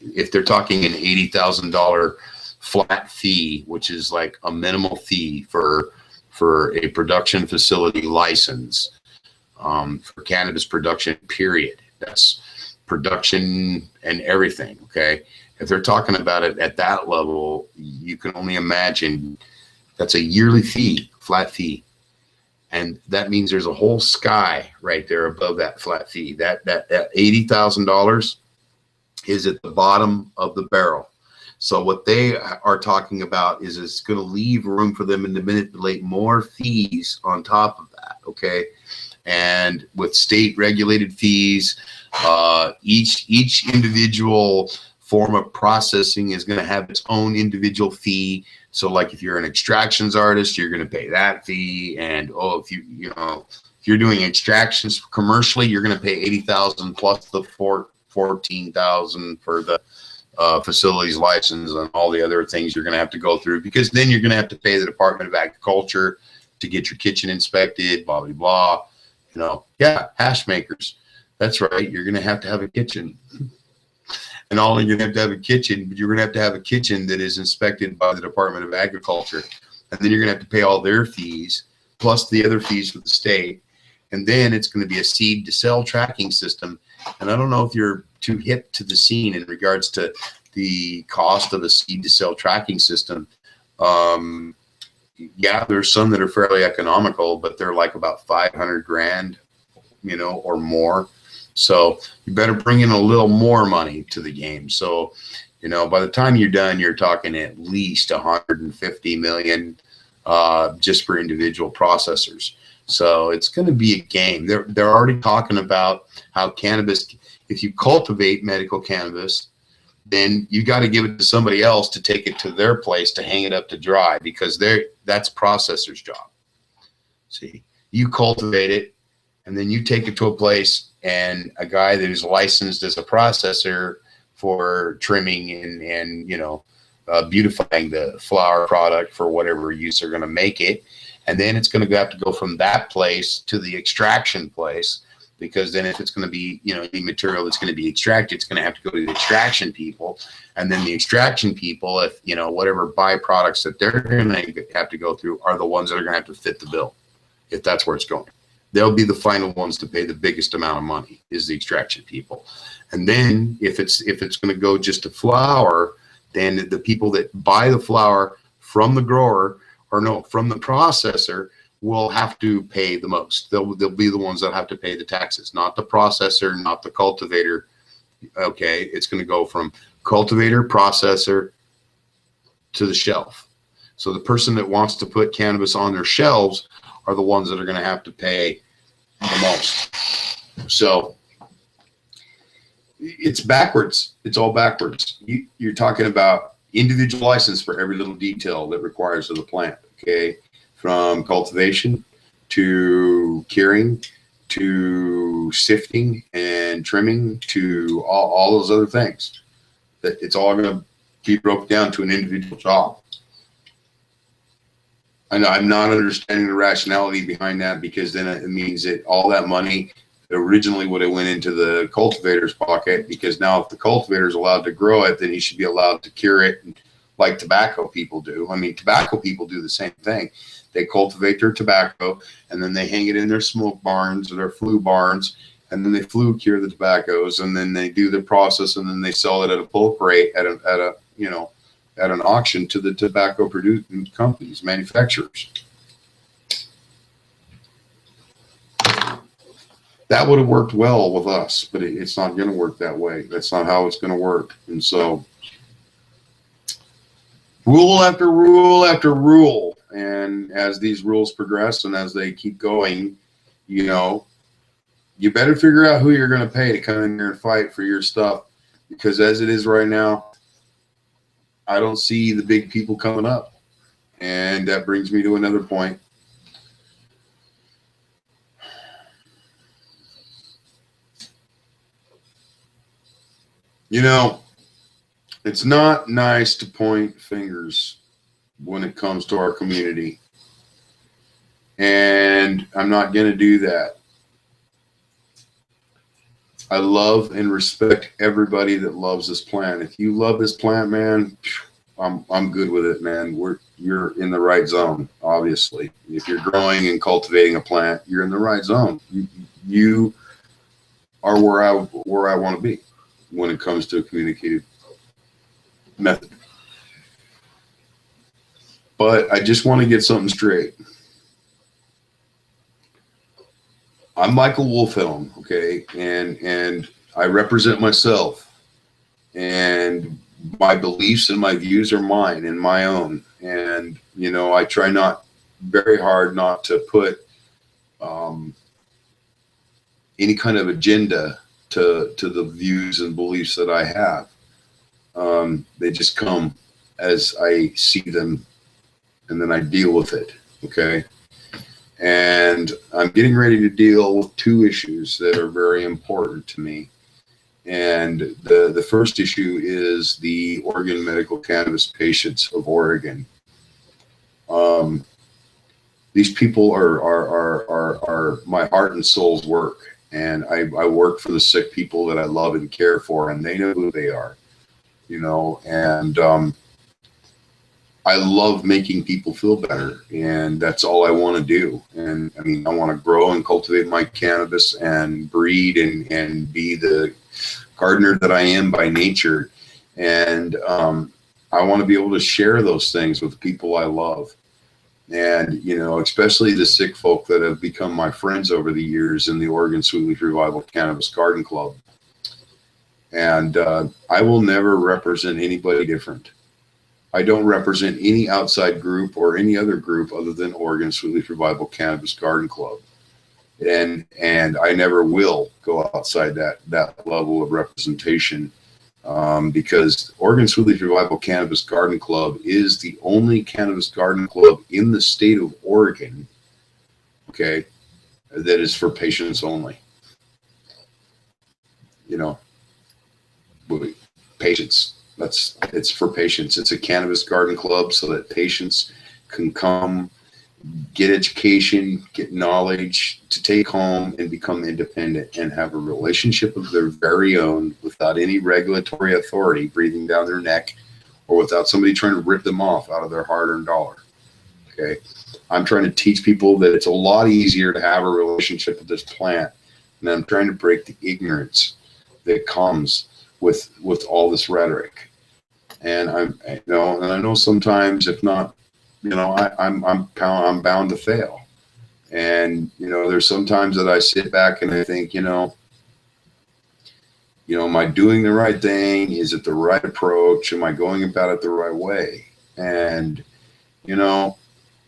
If they're talking an $80,000 flat fee, which is like a minimal fee for a production facility license, for cannabis production, period. That's production and everything, okay? If they're talking about it at that level, you can only imagine that's a yearly fee, flat fee. And that means there's a whole sky right there above that flat fee. That $80,000 is at the bottom of the barrel. So what they are talking about is it's going to leave room for them to manipulate more fees on top of that, okay? And with state regulated fees, each individual form of processing is going to have its own individual fee. So like if you're an extractions artist, you're going to pay that fee. And if you're doing extractions commercially, you're going to pay $80,000 plus the $14,000 for the facilities license and all the other things you're going to have to go through, because then you're going to have to pay the Department of Agriculture to get your kitchen inspected, blah, blah, blah. Yeah, hash makers. That's right. You're going to have a kitchen. And all you're going to have a kitchen, but you're going to have a kitchen that is inspected by the Department of Agriculture. And then you're going to have to pay all their fees, plus the other fees for the state. And then it's going to be a seed to sell tracking system. And I don't know if you're too hip to the scene in regards to the cost of a seed to sell tracking system. Yeah, there's some that are fairly economical, but they're like about 500 grand, or more. So you better bring in a little more money to the game. So, by the time you're done, you're talking at least 150 million just for individual processors. So it's going to be a game. They're already talking about how cannabis, if you cultivate medical cannabis, then you got to give it to somebody else to take it to their place to hang it up to dry, because that's processor's job. See, you cultivate it and then you take it to a place, and a guy that is licensed as a processor for trimming and beautifying the flower product for whatever use they're going to make it. And then it's going to have to go from that place to the extraction place, because then if it's going to be, any material that's going to be extracted, it's going to have to go to the extraction people. And then the extraction people, if, whatever byproducts that they're going to have to go through are the ones that are going to have to fit the bill, if that's where it's going. They'll be the final ones to pay the biggest amount of money, is the extraction people. And then if it's going to go just to flower, then the people that buy the flower from the grower, from the processor, will have to pay the most. They'll be the ones that have to pay the taxes, not the processor, not the cultivator. Okay, it's going to go from cultivator, processor to the shelf. So the person that wants to put cannabis on their shelves are the ones that are going to have to pay the most. So it's backwards. It's all backwards. You're talking about individual license for every little detail that requires of the plant. Okay, from cultivation to curing to sifting and trimming to all those other things. That it's all going to be broken down to an individual job. I know I'm not understanding the rationality behind that, because then it means that all that money originally would have went into the cultivator's pocket, because now if the cultivator is allowed to grow it, then he should be allowed to cure it, like tobacco people do. I mean, tobacco people do the same thing. They cultivate their tobacco, and then they hang it in their smoke barns or their flue barns, and then they flue cure the tobaccos, and then they do the process, and then they sell it at a bulk rate at an auction to the tobacco producing companies, manufacturers. That would have worked well with us, but it's not going to work that way. That's not how it's going to work. And so rule after rule after rule. And as these rules progress and as they keep going, you better figure out who you're going to pay to come in here and fight for your stuff. Because as it is right now, I don't see the big people coming up. And that brings me to another point. It's not nice to point fingers when it comes to our community. And I'm not going to do that. I love and respect everybody that loves this plant. If you love this plant, man, I'm good with it, man. You're in the right zone, obviously. If you're growing and cultivating a plant, you're in the right zone. You are where I want to be when it comes to a communicative method. But I just want to get something straight. I'm Michael Wolfhelm, okay, and I represent myself, and my beliefs and my views are mine and my own. And I try very hard not to put any kind of agenda to the views and beliefs that I have. They just come as I see them, and then I deal with it, okay? And I'm getting ready to deal with two issues that are very important to me. And the first issue is the Oregon Medical Cannabis Patients of Oregon. These people are my heart and soul's work. And I work for the sick people that I love and care for, and they know who they are, and I love making people feel better, and that's all I want to do. And I mean, I want to grow and cultivate my cannabis and breed and be the gardener that I am by nature. And I want to be able to share those things with people I love. And, especially the sick folk that have become my friends over the years in the Oregon Sweet Leaf Revival Cannabis Garden Club. And I will never represent anybody different. I don't represent any outside group or any other group other than Oregon Sweet Leaf Revival Cannabis Garden Club. And I never will go outside that level of representation, because Oregon Sweet Leaf Revival Cannabis Garden Club is the only cannabis garden club in the state of Oregon, okay, that is for patients only. Patients. It's for patients. It's a cannabis garden club so that patients can come, get education, get knowledge to take home and become independent and have a relationship of their very own without any regulatory authority breathing down their neck or without somebody trying to rip them off out of their hard-earned dollar. Okay. I'm trying to teach people that it's a lot easier to have a relationship with this plant, and I'm trying to break the ignorance that comes with all this rhetoric. And I know sometimes, if not, I'm bound to fail. And there's sometimes that I sit back and I think, am I doing the right thing? Is it the right approach? Am I going about it the right way? And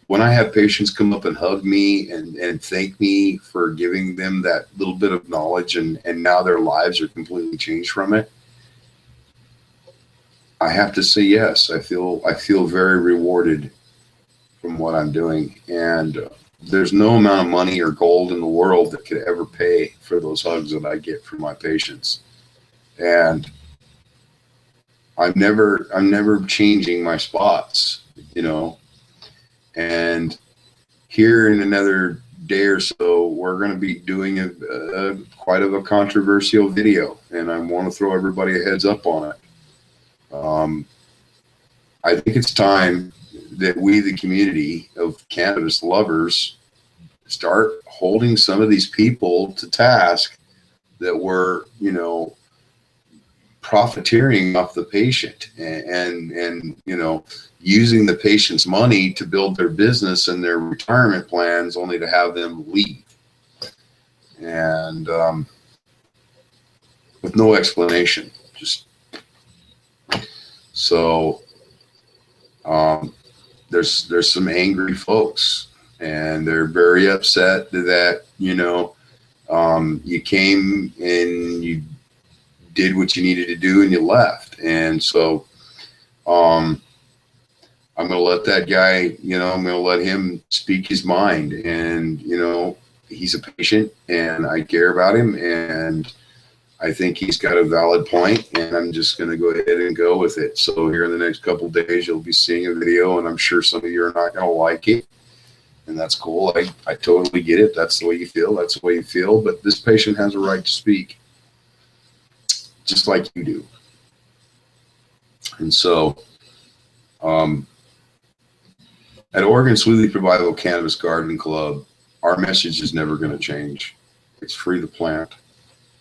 when I have patients come up and hug me and thank me for giving them that little bit of knowledge, and now their lives are completely changed from it, I have to say yes. I feel very rewarded from what I'm doing, and there's no amount of money or gold in the world that could ever pay for those hugs that I get from my patients. And I'm never changing my spots, you know. And here in another day or so, we're going to be doing a quite of a controversial video, and I want to throw everybody a heads up on it. I think it's time that we, the community of cannabis lovers, start holding some of these people to task that were, you know, profiteering off the patient and you know, using the patient's money to build their business and their retirement plans, only to have them leave, and with no explanation. Just so there's some angry folks, and they're very upset that, you know, you came and you did what you needed to do and you left. And so I'm going to let that guy, you know, I'm going to let him speak his mind. And, you know, he's a patient and I care about him, and I think he's got a valid point, and I'm just going to go ahead and go with it. So here in the next couple of days, you'll be seeing a video, and I'm sure some of you are not going to like it, and that's cool. I totally get it. That's the way you feel. That's the way you feel. But this patient has a right to speak, just like you do. And so at Oregon Sweetleaf Revival Cannabis Garden Club, our message is never going to change. It's free to plant,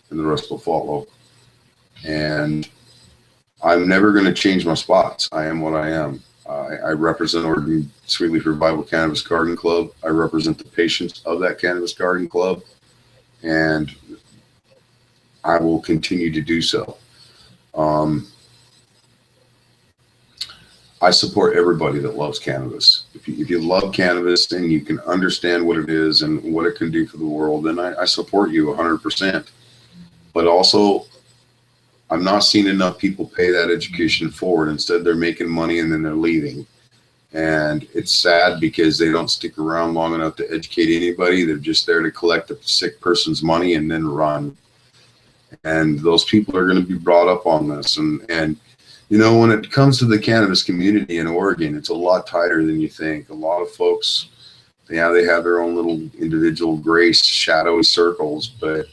and the rest will follow. And I'm never going to change my spots. I am what I am. I represent Oregon Sweetleaf Revival Cannabis Garden Club. I represent the patients of that Cannabis Garden Club, and I will continue to do so. I support everybody that loves cannabis. If you love cannabis and you can understand what it is and what it can do for the world, then I support you 100%. But also, I'm not seeing enough people pay that education forward. Instead, they're making money and then they're leaving. And it's sad because they don't stick around long enough to educate anybody. They're just there to collect a sick person's money and then run. And those people are going to be brought up on this. And you know, when it comes to the cannabis community in Oregon, it's a lot tighter than you think. A lot of folks, yeah, they have their own little individual gray, shadowy circles, but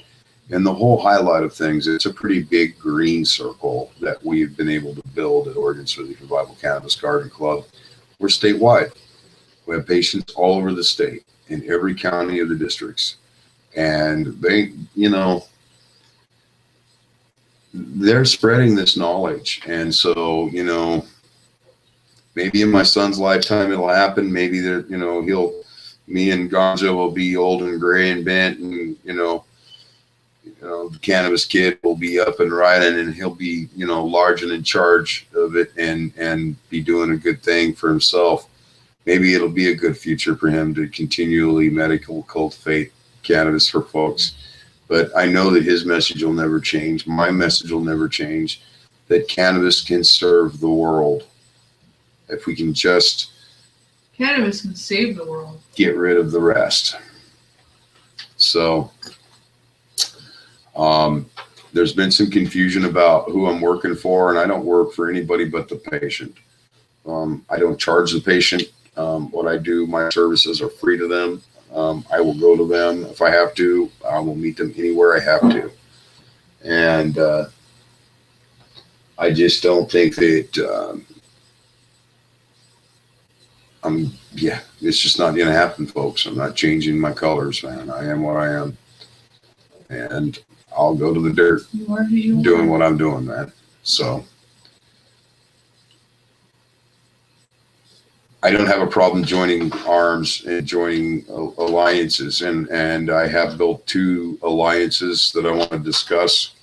in the whole highlight of things, it's a pretty big green circle that we've been able to build at Oregon Sweetleaf Revival Cannabis Garden Club. We're statewide. We have patients all over the state, in every county of the districts. And they, you know, they're spreading this knowledge. And so, you know, maybe in my son's lifetime it'll happen. Maybe that, you know, me and Gonzo will be old and gray and bent, and you know, the cannabis kid will be up and riding, and he'll be, you know, large and in charge of it, and be doing a good thing for himself. Maybe it'll be a good future for him to continually medical cultivate cannabis for folks. But I know that his message will never change. My message will never change, that cannabis can serve the world. If we can just... Cannabis can save the world. Get rid of the rest. So there's been some confusion about who I'm working for, and I don't work for anybody but the patient. I don't charge the patient. What I do, my services are free to them. I will go to them if I have to. I will meet them anywhere I have to. And I just don't think that it's just not going to happen, folks. I'm not changing my colors, man. I am what I am. And I'll go to the dirt. You are who you are. Doing what I'm doing, man. So I don't have a problem joining arms and joining alliances, and I have built 2 alliances that I want to discuss.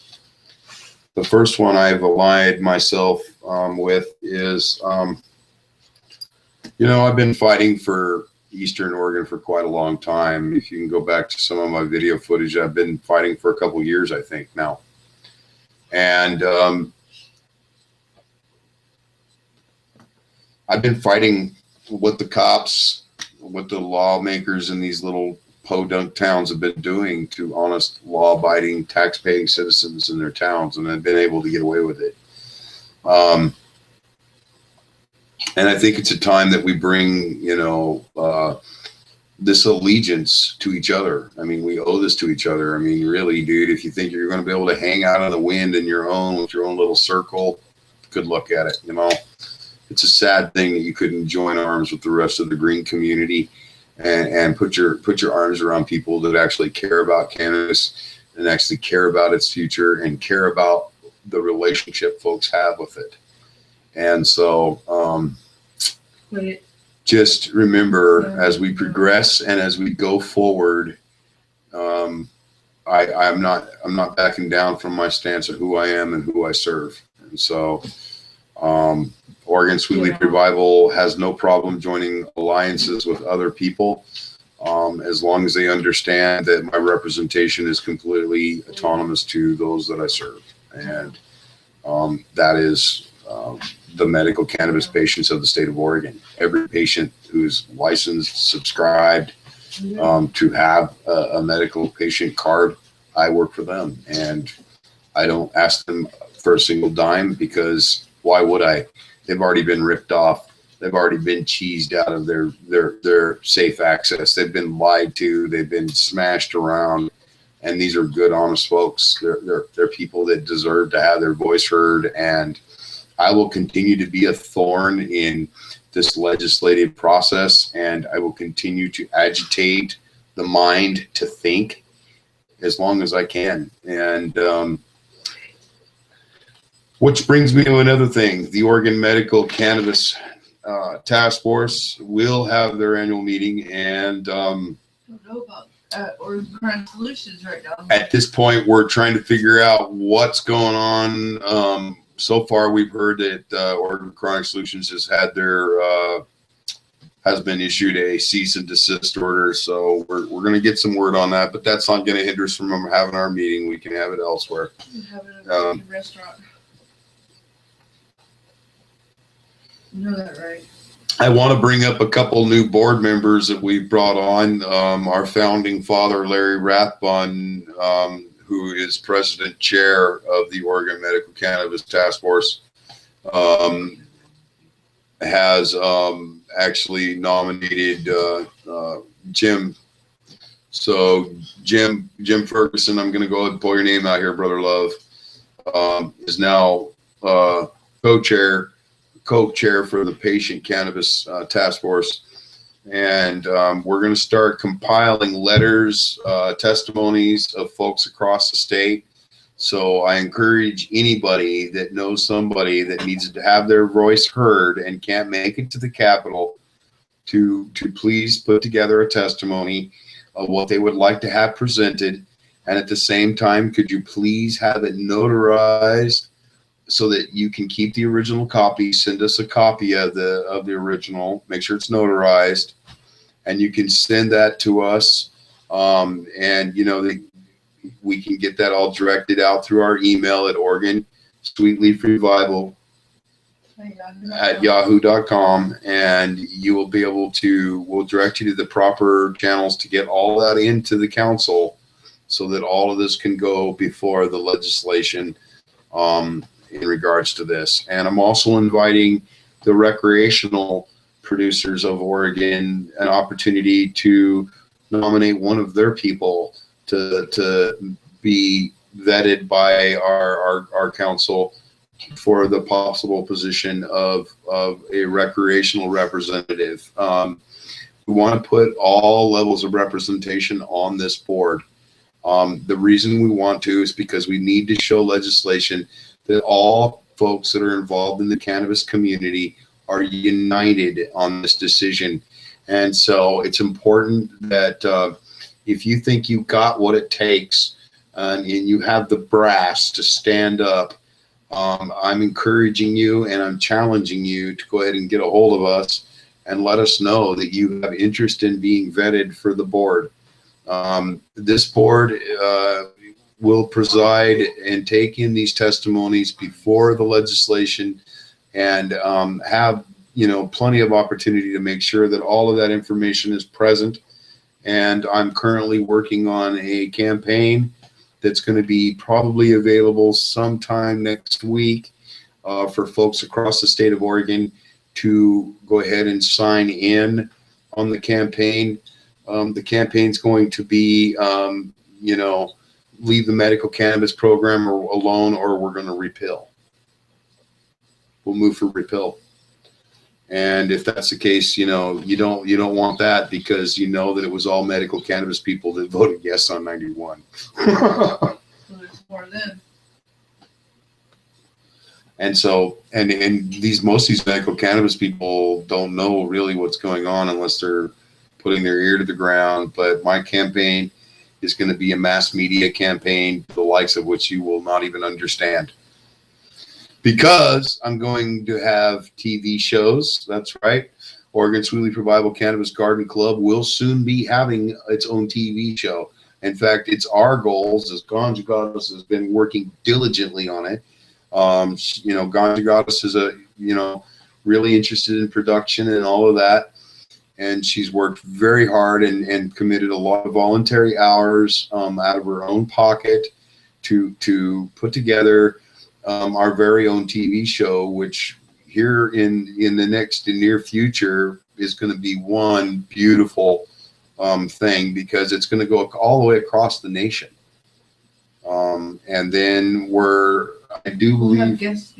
The first one I've allied myself with is, you know, I've been fighting for Eastern Oregon for quite a long time. If you can go back to some of my video footage, I've been fighting for a couple years, I think now. And I've been fighting what the cops, what the lawmakers in these little podunk towns have been doing to honest, law-abiding, tax-paying citizens in their towns, and I've been able to get away with it. And I think it's a time that we bring, you know, this allegiance to each other. I mean, we owe this to each other. I mean, really, dude, if you think you're going to be able to hang out in the wind in your own, with your own little circle, good luck at it, you know. It's a sad thing that you couldn't join arms with the rest of the green community and put your arms around people that actually care about cannabis and actually care about its future and care about the relationship folks have with it. And so just remember, as we progress and as we go forward, I'm not backing down from my stance of who I am and who I serve. And so Oregon Sweet Leaf Revival has no problem joining alliances with other people, as long as they understand that my representation is completely autonomous to those that I serve. And that is the medical cannabis patients of the state of Oregon. Every patient who's licensed, subscribed to have a medical patient card, I work for them. And I don't ask them for a single dime, because why would I? They've already been ripped off. They've already been cheesed out of their safe access. They've been lied to. They've been smashed around. And these are good, honest folks. They're people that deserve to have their voice heard. And I will continue to be a thorn in this legislative process, and I will continue to agitate the mind to think as long as I can. And which brings me to another thing. The Oregon Medical Cannabis Task Force will have their annual meeting, and I don't know about Oregon Crime Solutions right now. At this point, we're trying to figure out what's going on. So far, we've heard that Oregon Chronic Solutions has had their has been issued a cease and desist order. So we're going to get some word on that, but that's not going to hinder us from having our meeting. We can have it elsewhere. Have it at a restaurant. You know that, right? I want to bring up a couple new board members that we brought on. Our founding father, Larry Rathbun, who is president chair of the Oregon Medical Cannabis Task Force, has actually nominated Jim. So Jim Ferguson, I'm going to go ahead and pull your name out here, brother love, is now co-chair for the Patient Cannabis Task Force. And we're going to start compiling letters, testimonies of folks across the state. So I encourage anybody that knows somebody that needs to have their voice heard and can't make it to the Capitol to please put together a testimony of what they would like to have presented. And at the same time, could you please have it notarized so that you can keep the original copy? Send us a copy of the original. Make sure it's notarized, and you can send that to us. And you know, we can get that all directed out through our email at Oregon Sweet Leaf Revival at yahoo.com, and you will be able to. We'll direct you to the proper channels to get all that into the council, so that all of this can go before the legislation. In regards to this. And I'm also inviting the recreational producers of Oregon an opportunity to nominate one of their people to be vetted by our council for the possible position of a recreational representative. We want to put all levels of representation on this board. The reason we want to is because we need to show legislation that all folks that are involved in the cannabis community are united on this decision. And so it's important that if you think you've got what it takes and you have the brass to stand up, I'm encouraging you and I'm challenging you to go ahead and get a hold of us and let us know that you have interest in being vetted for the board. This board will preside and take in these testimonies before the legislation, and have, you know, plenty of opportunity to make sure that all of that information is present. And I'm currently working on a campaign that's going to be probably available sometime next week for folks across the state of Oregon to go ahead and sign in on the campaign. The campaign's going to be, you know, leave the medical cannabis program alone, or we're going to repeal. We'll move for repeal. And if that's the case, you know, you don't want that, because you know that it was all medical cannabis people that voted yes on 91. So there's more then. And so, and most of these medical cannabis people don't know really what's going on unless they're putting their ear to the ground. But my campaign is going to be a mass media campaign, the likes of which you will not even understand. Because I'm going to have TV shows. That's right. Oregon Sweet Leaf Revival Cannabis Garden Club will soon be having its own TV show. In fact, it's our goals, as Ganja Goddess has been working diligently on it. You know, Ganja Goddess is really interested in production and all of that. And she's worked very hard and committed a lot of voluntary hours out of her own pocket to put together our very own TV show, which here in the near future is going to be one beautiful thing, because it's going to go all the way across the nation. And then I do believe, guests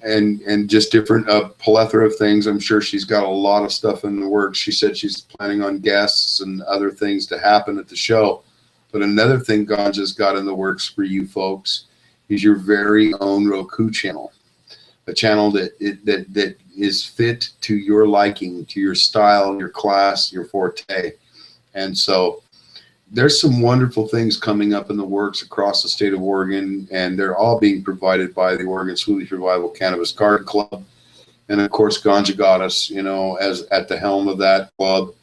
and just different plethora of things. I'm sure she's got a lot of stuff in the works. She said she's planning on guests and other things to happen at the show. But another thing Ganja's got in the works for you folks is your very own Roku channel, a channel that is fit to your liking, to your style, your class, your forte. And so there's some wonderful things coming up in the works across the state of Oregon, and they're all being provided by the Oregon Sweet Leaf Revival Cannabis Garden Club. And of course, Ganja Goddess, you know, as at the helm of that club.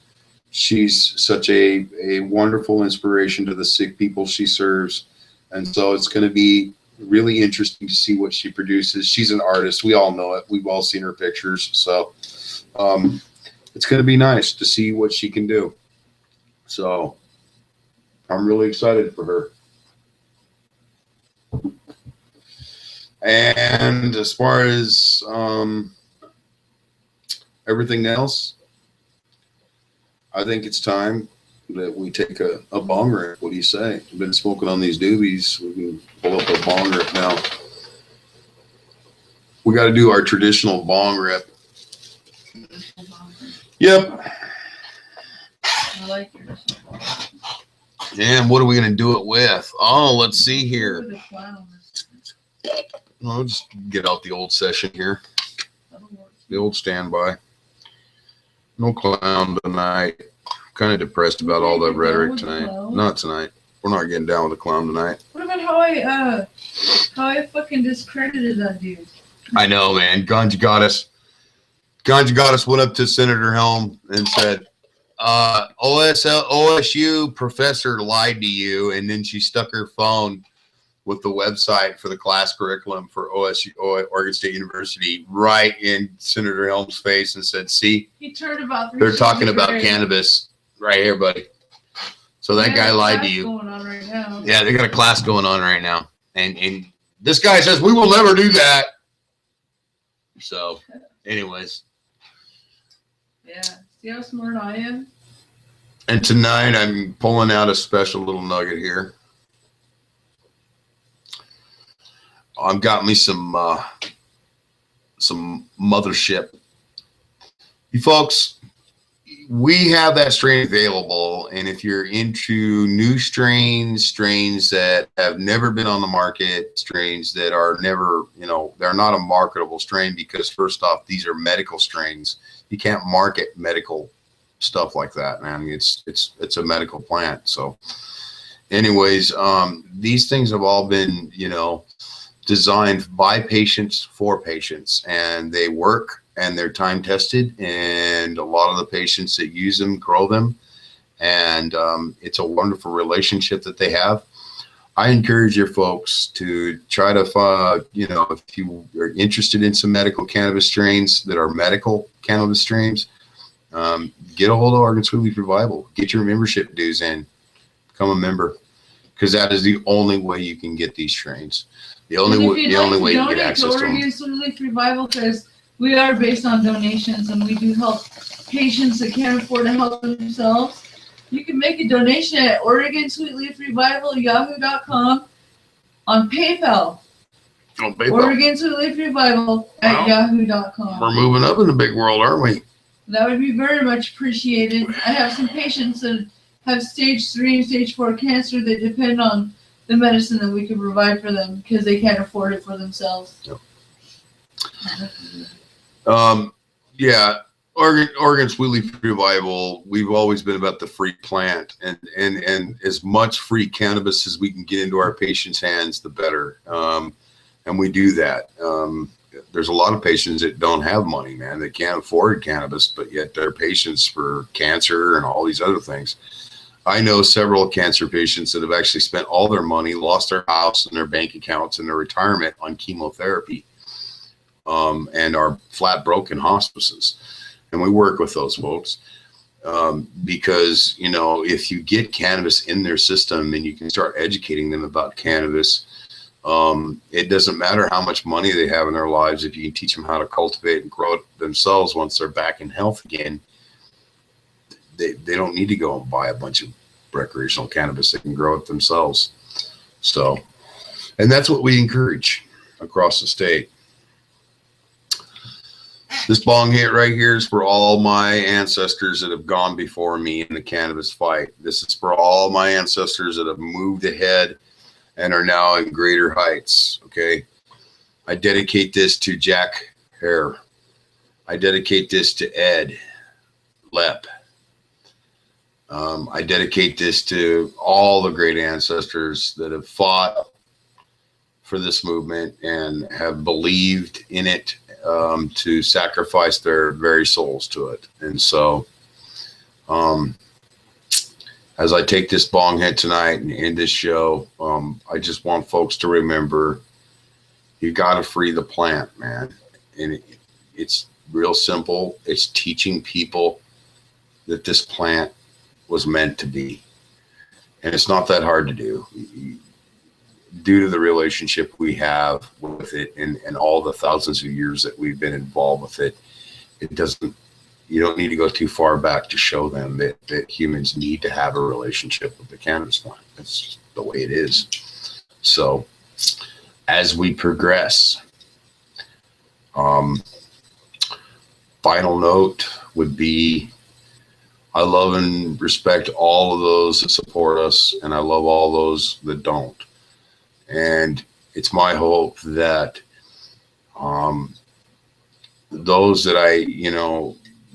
She's such a wonderful inspiration to the sick people she serves. And so it's going to be really interesting to see what she produces. She's an artist. We all know it. We've all seen her pictures. So it's going to be nice to see what she can do. So I'm really excited for her. And as far as everything else, I think it's time that we take a bong rip. What do you say? I've been smoking on these doobies. We can pull up a bong rip now. We got to do our traditional bong rip. Yep. I like yours. And what are we going to do it with? Oh, let's see here. I'll just get out the old session here. The old standby. No clown tonight. Kind of depressed about all that rhetoric tonight. Not tonight. We're not getting down with the clown tonight. What about how I fucking discredited that dude? I know, man. Ganja Goddess went up to Senator Helm and said, OSU professor lied to you, and then she stuck her phone with the website for the class curriculum for Oregon State University right in Senator Helm's face and said, see, he turned about they're talking about cannabis right here, buddy. So that guy lied to you. Going on right now. Yeah, they got a class going on right now. And this guy says, we will never do that. So anyways. Yeah. See how smart I am? And tonight I'm pulling out a special little nugget here. I've got me some mothership. You folks, we have that strain available, and if you're into new strains that have never been on the market, strains that are never, you know, they're not a marketable strain, because first off, these are medical strains. You can't market medical stuff like that, man. It's a medical plant. So anyways, these things have all been, you know, designed by patients for patients, and they work. and they're time tested, and a lot of the patients that use them grow them, and it's a wonderful relationship that they have. I encourage your folks to try to, if you are interested in some medical cannabis strains that are medical cannabis strains, get a hold of Oregon Sweet Leaf Revival. Get your membership dues in. Become a member, because that is the only way you can get these strains. The only way you can get access to them. Oregon Sweet Leaf Revival, because we are based on donations, and we do help patients that can't afford to help themselves. You can make a donation at Oregon Sweet Leaf Revival Yahoo.com, on PayPal. On PayPal. Oregon Sweet Leaf Revival at Yahoo.com. We're moving up in the big world, aren't we? That would be very much appreciated. I have some patients that have stage 3 and stage 4 cancer that depend on the medicine that we can provide for them because they can't afford it for themselves. Yep. Yeah. Oregon Sweet Leaf Revival, we've always been about the free plant, and as much free cannabis as we can get into our patients' hands, the better. And we do that. There's a lot of patients that don't have money, man. They can't afford cannabis, but yet they're patients for cancer and all these other things. I know several cancer patients that have actually spent all their money, lost their house and their bank accounts and their retirement on chemotherapy, and are flat broke in hospices. And we work with those folks because, if you get cannabis in their system and you can start educating them about cannabis, it doesn't matter how much money they have in their lives. If you can teach them how to cultivate and grow it themselves once they're back in health again, they don't need to go and buy a bunch of recreational cannabis. They can grow it themselves. So, and that's what we encourage across the state. This bong hit right here is for all my ancestors that have gone before me in the cannabis fight. This is for all my ancestors that have moved ahead and are now in greater heights. Okay. I dedicate this to Jack Hare. I dedicate this to Ed Lepp. I dedicate this to all the great ancestors that have fought for this movement and have believed in it, to sacrifice their very souls to it. And so, as I take this bong hit tonight and end this show, I just want folks to remember, you got to free the plant, man. And it's real simple. It's teaching people that this plant was meant to be. And it's not that hard to do. Due to the relationship we have with it and all the thousands of years that we've been involved with it, you don't need to go too far back to show them that humans need to have a relationship with the cannabis plant. That's the way it is. So as we progress, final note would be, I love and respect all of those that support us, and I love all those that don't. And it's my hope that those that I,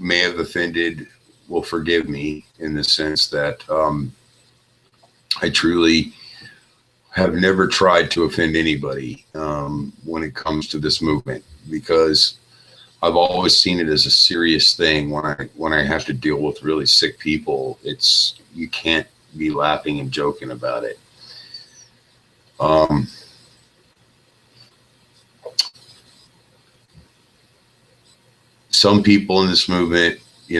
may have offended will forgive me, in the sense that I truly have never tried to offend anybody when it comes to this movement, because I've always seen it as a serious thing. When I have to deal with really sick people, you can't be laughing and joking about it. Some people in this movement, they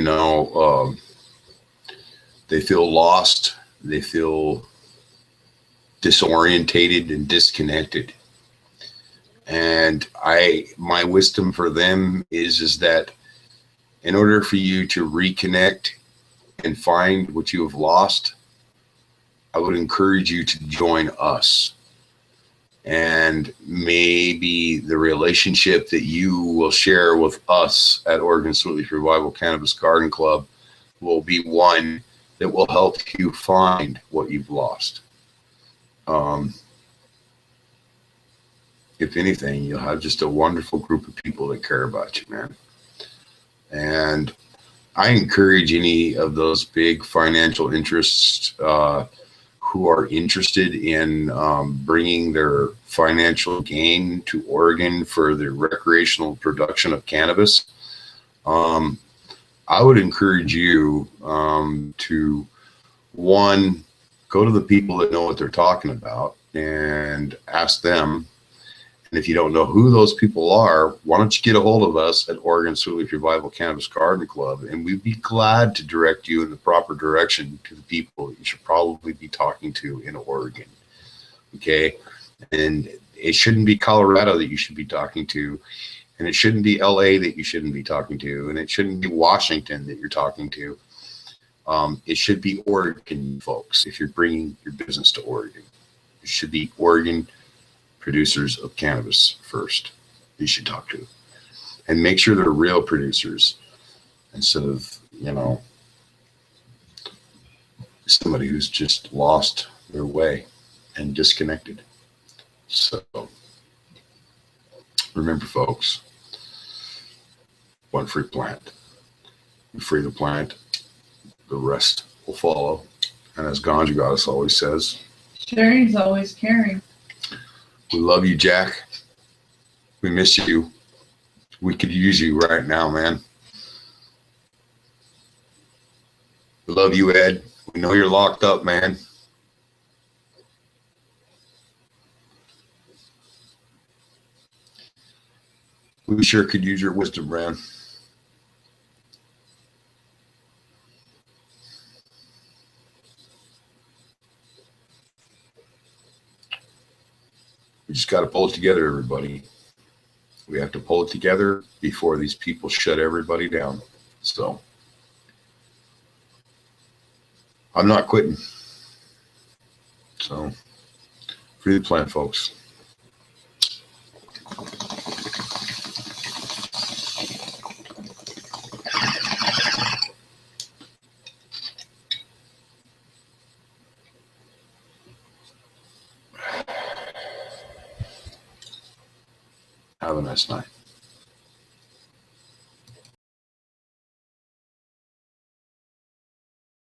feel lost, they feel disorientated and disconnected. And my wisdom for them is that in order for you to reconnect and find what you have lost, I would encourage you to join us. And maybe the relationship that you will share with us at Oregon Sweet Leaf Revival Cannabis Garden Club will be one that will help you find what you've lost. If anything, you'll have just a wonderful group of people that care about you, man. And I encourage any of those big financial interests who are interested in bringing their financial gain to Oregon for the recreational production of cannabis, I would encourage you to, one, go to the people that know what they're talking about and ask them. And if you don't know who those people are, why don't you get a hold of us at Oregon Sweetleaf Revival Cannabis Garden Club, and we'd be glad to direct you in the proper direction to the people that you should probably be talking to in Oregon. Okay? And it shouldn't be Colorado that you should be talking to, and it shouldn't be LA that you shouldn't be talking to, and it shouldn't be Washington that you're talking to. It should be Oregon folks. If you're bringing your business to Oregon, it should be Oregon producers of cannabis first you should talk to, and make sure they're real producers instead of, you know, somebody who's just lost their way and disconnected. So remember, folks, one free plant. You free the plant, the rest will follow. And as Ganja Goddess always says, sharing's always caring. We love you, Jack. We miss you. We could use you right now, man. We love you, Ed. We know you're locked up, man. We sure could use your wisdom, man. We just got to pull it together, everybody. We have to pull it together before these people shut everybody down. So I'm not quitting. So free the plant, folks. Have a nice night.